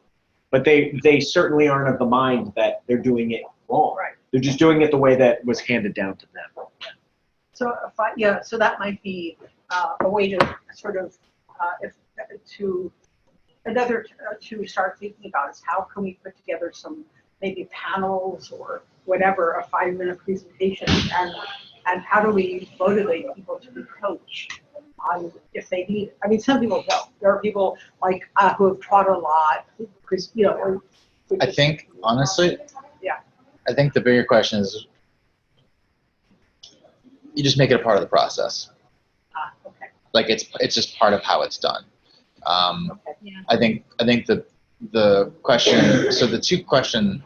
But they certainly aren't of the mind that they're doing it wrong. Right. They're just doing it the way that was handed down to them. So so that might be a way to sort of to start thinking about is how can we put together some maybe panels or whatever, a 5-minute presentation, and how do we motivate people to be coached on if they need it. I mean, some people don't. There are people like who have taught a lot because I think honestly, yeah. I think the bigger question is you just make it a part of the process. Okay. Like it's just part of how it's done. Okay. Yeah. I think the question. So the two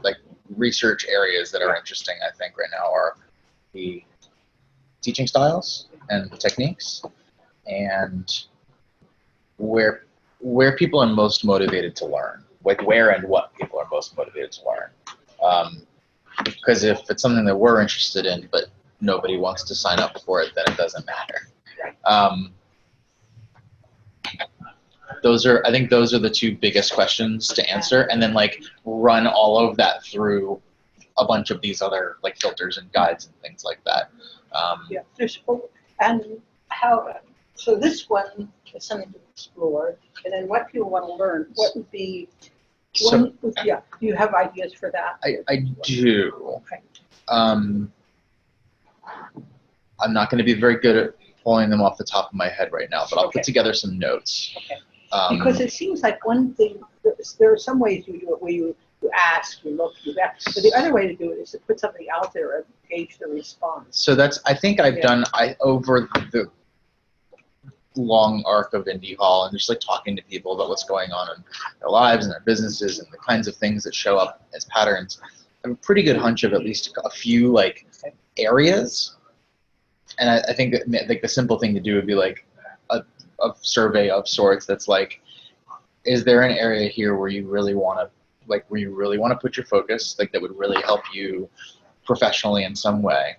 like research areas that are interesting, I think, right now are the teaching styles and techniques, and where people are most motivated to learn. Like where and what people are most motivated to learn. Because if it's something that we're interested in, but nobody wants to sign up for it, then it doesn't matter. I think those are the two biggest questions to answer, and then like run all of that through a bunch of these other like filters and guides and things like that. Yeah. And how? So this one is something to explore, and then what people want to learn. What would be? So Yeah. Do you have ideas for that? I do. Okay. I'm not going to be very good at pulling them off the top of my head right now, but I'll Okay. put together some notes. Okay. Because it seems like one thing, there are some ways you do it where you ask, you look, you ask, but the other way to do it is to put something out there and gauge the response. So I think I've done over the long arc of Indie Hall and just like talking to people about what's going on in their lives and their businesses and the kinds of things that show up as patterns. I have a pretty good hunch of at least a few like areas. And I think that, like the simple thing to do would be like a survey of sorts that's like, is there an area here where you really want to put your focus, like that would really help you professionally in some way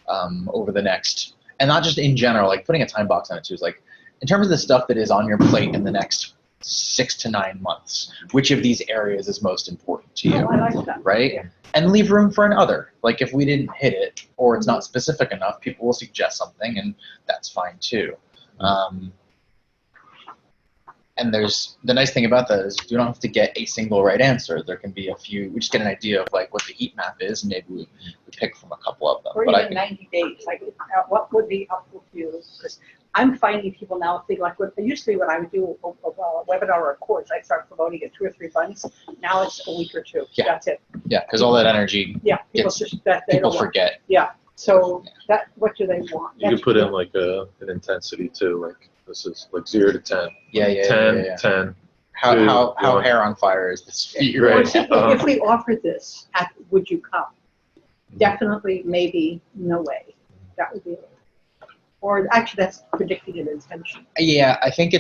over the next, and not just in general, like putting a time box on it too, is like in terms of the stuff that is on your plate in the next 6 to 9 months, which of these areas is most important to you, I like that. right? Yeah. And leave room for another. Like if we didn't hit it or it's not specific enough, people will suggest something, and that's fine too. And there's the nice thing about that is you don't have to get a single right answer. There can be a few. We just get an idea of like what the heat map is, and maybe we pick from a couple of them. Or But even 90 days. Like, what would be helpful to you? Because I'm finding people now think like what used to be when I would do a webinar or a course, I'd start promoting it 2 or 3 months. Now it's a week or 2. Yeah. That's it. yeah, because all that energy, Yeah. People people forget. Yeah. So what do they want? You could put in like an intensity too, like this is like 0 to 10. Yeah. 10, 10. How Yeah. hair on fire is this fear? Or Right. simply, if we offered this, would you come? Definitely, maybe, no way. That would be it. Or actually, that's predicting an intention. Yeah, I think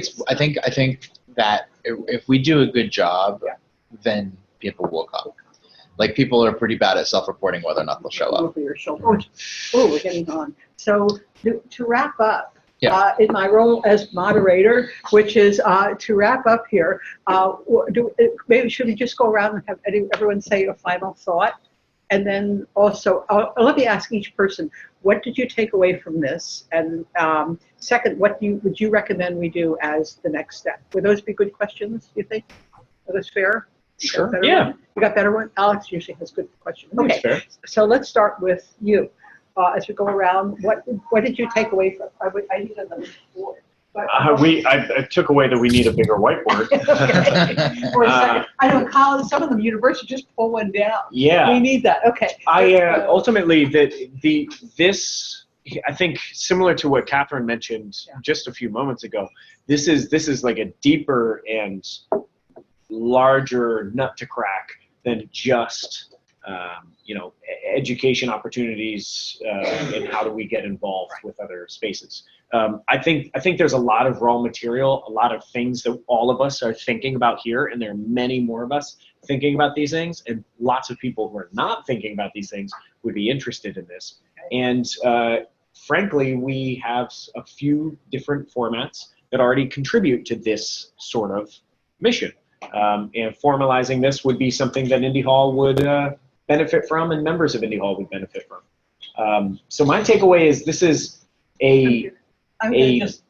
that if we do a good job, then people will come. Like people are pretty bad at self-reporting whether or not they'll show up. Over your shoulder. Oh, we're getting on. So to wrap up, Yeah. in my role as moderator, which is to wrap up here, maybe should we just go around and have everyone say a final thought? And then also, let me ask each person, what did you take away from this? And second, what would you recommend we do as the next step? Would those be good questions, do you think? Are those fair? Sure. You got better one? Alex usually has good questions. Okay, so let's start with you. as we go around, what did you take away from? I need another board. But, I took away that we need a bigger whiteboard. okay. Or I know college, some of them universities just pull one down. Yeah. We need that. Okay. Ultimately this I think similar to what Catherine mentioned just a few moments ago. This is like a deeper and larger nut to crack than just education opportunities and how do we get involved with other spaces. I think there's a lot of raw material, a lot of things that all of us are thinking about here, and there are many more of us thinking about these things, and lots of people who are not thinking about these things would be interested in this. And frankly, we have a few different formats that already contribute to this sort of mission. And formalizing this would be something that Indy Hall would benefit from, and members of Indy Hall would benefit from. So my takeaway is this is I'm going to just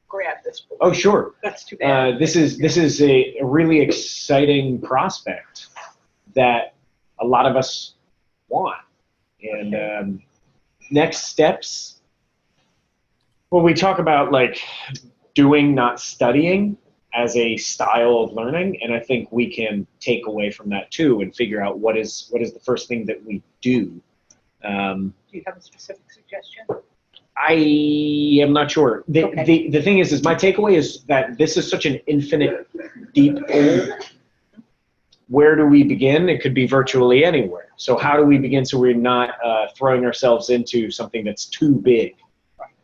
grab this book. Oh, sure. That's too bad. This is a really exciting prospect that a lot of us want. And next steps, well, we talk about like doing, not studying as a style of learning, and I think we can take away from that too and figure out what is the first thing that we do. Do you have a specific suggestion? I am not sure. The thing is my takeaway is that this is such an infinite, deep pool. Where do we begin? It could be virtually anywhere. So how do we begin so we're not throwing ourselves into something that's too big,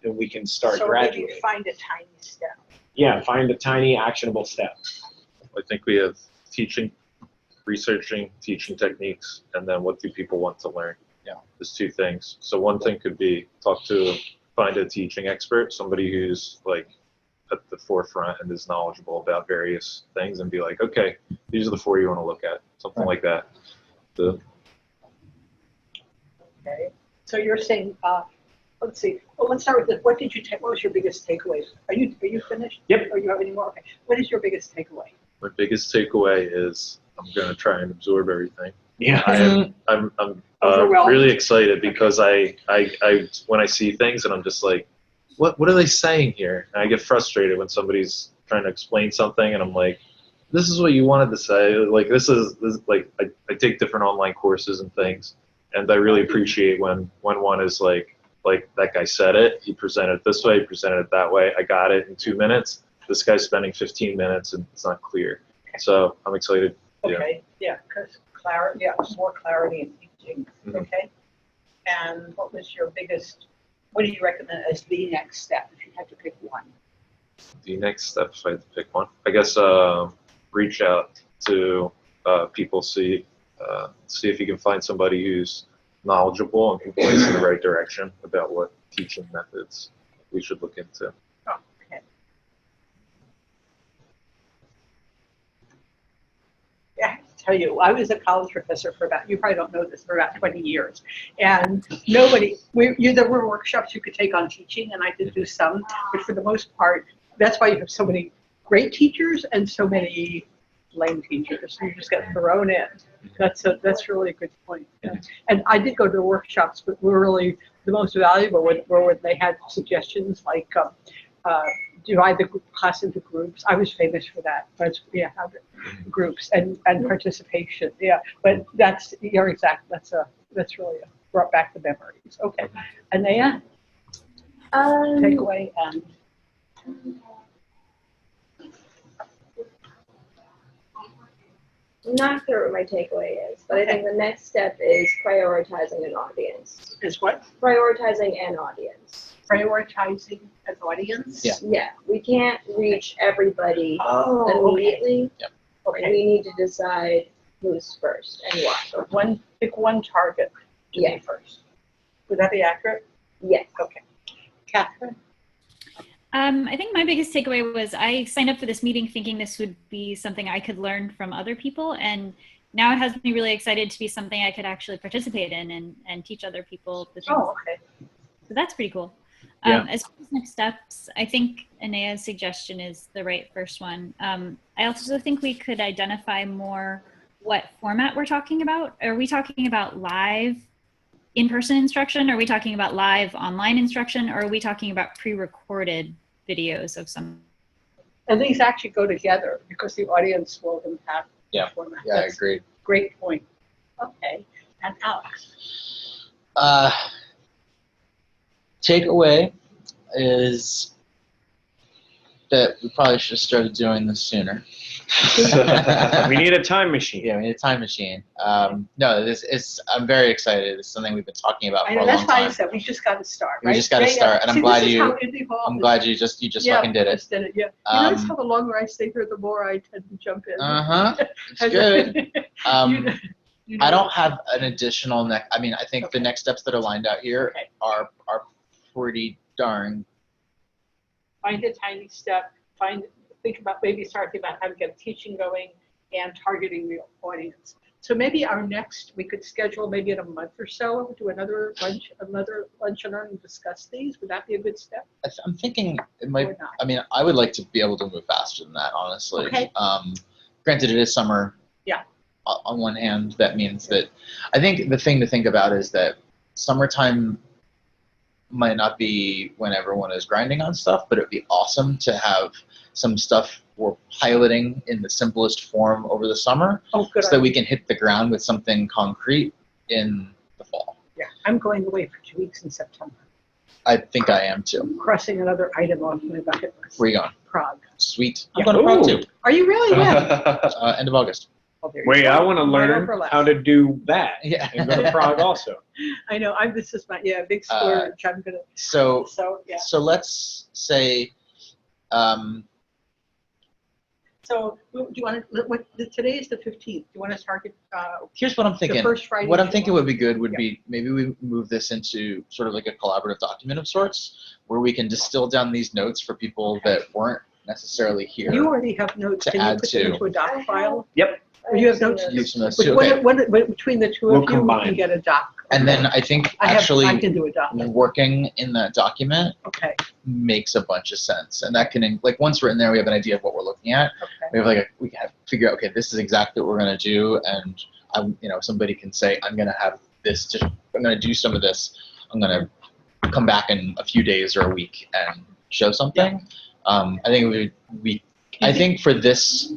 and we can start gradually. So find a tiny step. Yeah, find a tiny actionable step. I think we have teaching, researching, teaching techniques, and then what do people want to learn? Yeah. There's two things. So one thing could be find a teaching expert, somebody who's like at the forefront and is knowledgeable about various things, and be like, okay, these are the four you want to look at, something like that. Okay. So you're saying, let's see. Well, let's start with this. What did you take? What was your biggest takeaway? Are you finished? Yep. Or you have any more? Okay. What is your biggest takeaway? My biggest takeaway is I'm going to try and absorb everything. Yeah. I'm Overwhelmed. really excited because I when I see things and I'm just like, what are they saying here? And I get frustrated when somebody's trying to explain something and I'm like, this is what you wanted to say. Like this is like I take different online courses and things, and I really appreciate when one is like that guy said it. He presented it this way. He presented it that way. I got it in 2 minutes. This guy's spending 15 minutes and it's not clear. So I'm excited. Okay. Yeah. Because clarity. Yeah. More clarity in teaching. Mm-hmm. Okay. And what do you recommend as the next step if you had to pick one? The next step, if I had to pick one, I guess reach out to people, see if you can find somebody who's knowledgeable and can point us in the right direction about what teaching methods we should look into. Oh, okay. Yeah, I have to tell you, I was a college professor you probably don't know this, for about 20 years. And there were workshops you could take on teaching, and I did do some, but for the most part, that's why you have so many great teachers and so many lame teachers. You just get thrown in. That's really a good point. Yeah. And I did go to workshops, but were really the most valuable were when they had suggestions like divide the class into groups. I was famous for that. But have groups and participation. Yeah, but you're exact. That's really brought back the memories. Okay, Anaya, takeaway and. I'm not sure what my takeaway is, but I think the next step is prioritizing an audience. Is what? Prioritizing an audience. Prioritizing an audience? Yeah. Yeah, we can't reach everybody immediately. Yep. Okay. We need to decide who's first and why. So pick one target to be first. Would that be accurate? Yes. Okay. Catherine? I think my biggest takeaway was I signed up for this meeting thinking this would be something I could learn from other people, and now it has me really excited to be something I could actually participate in and teach other people the things. Oh, okay. So that's pretty cool. Yeah. As far as next steps, I think Anaya's suggestion is the right first one. I also think we could identify more what format we're talking about. Are we talking about live in-person instruction? Are we talking about live online instruction, or are we talking about pre-recorded videos of some? And these actually go together because the audience will impact Yeah. the format. Yeah, I That's agree. Great point. Okay. And Alex. Takeaway is that we probably should have started doing this sooner. We need a time machine. Yeah, we need a time machine. No, this is. I'm very excited. It's something we've been talking about I for know, a that's long why I time. said we just got to start. We right? just got to Yeah, start, and See, I'm glad this is you. how Indie Hall I'm is. glad you just fucking did it. Just did it. Yeah. You notice how the longer I stay here, the more I tend to jump in. It's good. You know. I don't have an additional I mean, I think Okay. the next steps that are lined out here Okay. are pretty darn. Find a tiny step. Think about maybe starting about how to get teaching going and targeting the audience. So maybe we could schedule maybe in a month or so, do another lunch and learn and discuss these. Would that be a good step? I'm thinking it might. Or not? I mean, I would like to be able to move faster than that, honestly. Okay. Granted, it is summer. Yeah. On one hand, that means that I think the thing to think about is that summertime might not be when everyone is grinding on stuff, but it would be awesome to have some stuff we're piloting in the simplest form over the summer, Oh, good. so that we can hit the ground with something concrete in the fall. Yeah, I'm going away for 2 weeks in September. I think I am too. I'm crossing another item off my bucket list. Where are you going? Prague. Sweet. Yeah. I'm going to Prague Ooh. too. Are you really? Yeah. End of August. Well, there you Wait, go. I want to Might learn overlap. how to do that Yeah. and go to Prague also. I know. This is my big splurge. I'm gonna. So Yeah. so let's say. So do you want to? Today is the 15th. Do you want to target? Here's what I'm thinking. The first Friday. What I'm in thinking July? would be good would Yeah. be maybe we move this into sort of like a collaborative document of sorts, where we can distill down these notes for people Okay. that weren't necessarily here. You already have notes. To Can you add put them to. into a doc file? Yep. You have notes? Use some of those But too. Okay. between the two We'll of you, we combine. can get a doc. And then I think I actually can do a doc. working in that document Okay. makes a bunch of sense, and that can once we're in there, we have an idea of what we're looking at. Okay. We have we can figure out, okay, this is exactly what we're gonna do, and somebody can say, I'm gonna have this. I'm gonna do some of this. I'm gonna come back in a few days or a week and show something. I think I think for this,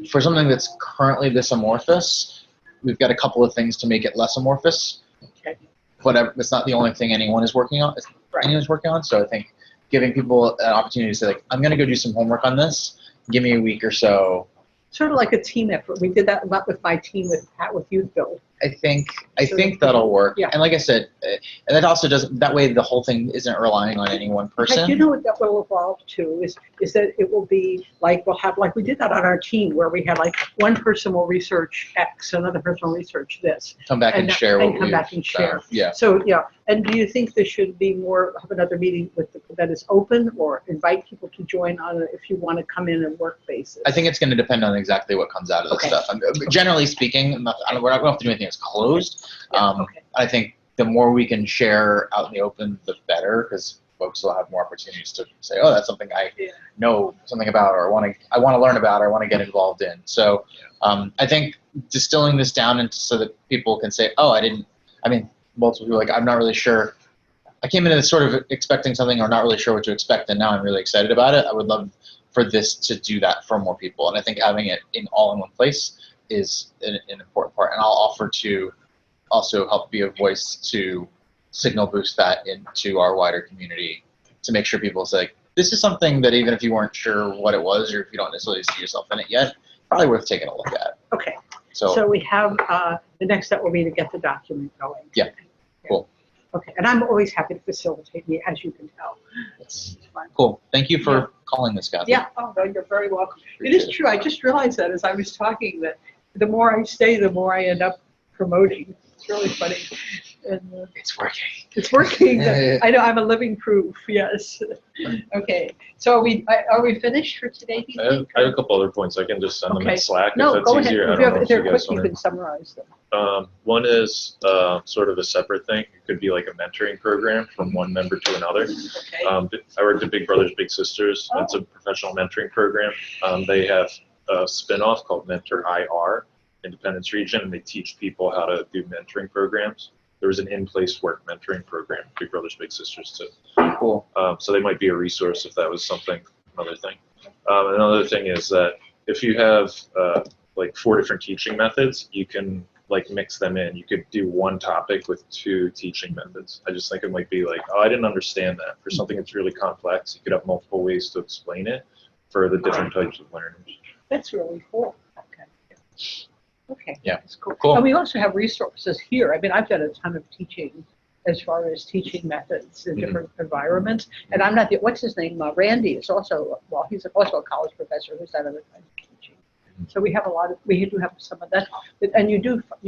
for something that's currently this amorphous, we've got a couple of things to make it less amorphous. Okay. But it's not the only thing anyone is working on. Right. Anyone's working on. So I think giving people an opportunity to say, I'm going to go do some homework on this. Give me a week or so. Sort of like a team effort. We did that a lot with my team with Youth Build. I think that'll work. Yeah. And like I said, and that also doesn't. That way, the whole thing isn't relying on any one person. You know what that will evolve to is that it will be we'll have we did that on our team where we had one person will research X, another person will research this. Come back and share what come back and share. Yeah. So and do you think there should be have another meeting that is open, or invite people to join on it if you want to come in and work basis? I think it's going to depend on exactly what comes out of this Okay. stuff. Generally speaking, we're not going to have to do anything that's closed. Okay. I think the more we can share out in the open, the better, because folks will have more opportunities to say, oh, that's something I know something about, or I want to learn about, or I want to get involved in. So I think distilling this down so that people can say, oh, multiple people I'm not really sure. I came into this sort of expecting something or not really sure what to expect, and now I'm really excited about it. I would love for this to do that for more people. And I think having it all in one place is an important part. And I'll offer to also help be a voice to signal boost that into our wider community to make sure people say, this is something that even if you weren't sure what it was, or if you don't necessarily see yourself in it yet, probably worth taking a look at. Okay. So So we have the next step will be to get the document going. Yeah. Cool. Okay, and I'm always happy to facilitate me, as you can tell. It's fun. cool. Thank you for calling this, Kathy. Yeah, oh, no, you're very welcome. It is true. I just realized that as I was talking, that the more I stay, the more I end up promoting. It's really funny. And, It's working. it's working. Yeah. I know, I'm a living proof, yes. Okay, so are we finished for today, do you think? I have a couple other points. I can just send them Okay. in Slack No, if that's go ahead. easier. I If don't know if they're you guys quick, you want can summarize them. to. One is sort of a separate thing. It could be like a mentoring program from one member to another. Okay. I worked at Big Brothers Big Sisters. It's a professional mentoring program. They have a spin-off called Mentor IR, Independence Region, and they teach people how to do mentoring programs. there was an in-place work mentoring program, Big Brothers Big Sisters too. Cool. So they might be a resource if that was something. Another thing. Another thing is that if you have like 4 different teaching methods, you can like mix them in. You could do one topic with 2 teaching methods. I just think it might be like, oh, I didn't understand that. For something that's really complex, you could have multiple ways to explain it for the different types of learners. That's really cool. Okay. Okay. Yeah. That's cool. Cool. And we also have resources here. I mean, I've done a ton of teaching as far as teaching methods in different environments. And I'm not the, what's his name? Randy is also, well, he's also a college professor who's done other kinds of teaching. So we have a lot of, we do have some of that. And we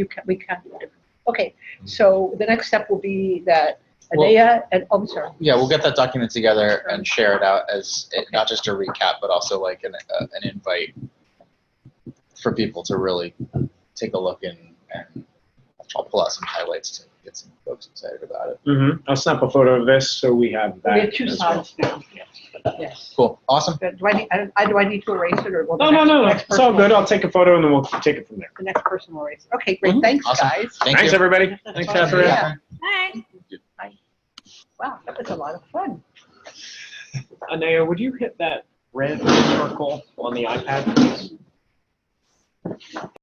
can do different. Okay. So the next step will be that Anaya and, oh, I'm sorry. Yeah, we'll get that document together and share it out as not just a recap, but also like an invite for people to really take a look and I'll pull out some highlights to get some folks excited about it. I'll snap a photo of this so we have that. We have 2 as well. sides now. Yes. Cool. Awesome. Do I need to erase it or? will the No, next it's person all good. will- I'll take a photo and then we'll take it from there. The next person will erase it. Okay, great. Thanks, Awesome. guys. Thank Thanks, you. everybody. Thanks, fun. Catherine. Yeah. Hi. Wow, that was a lot of fun. Anaya, would you hit that red circle on the iPad, please?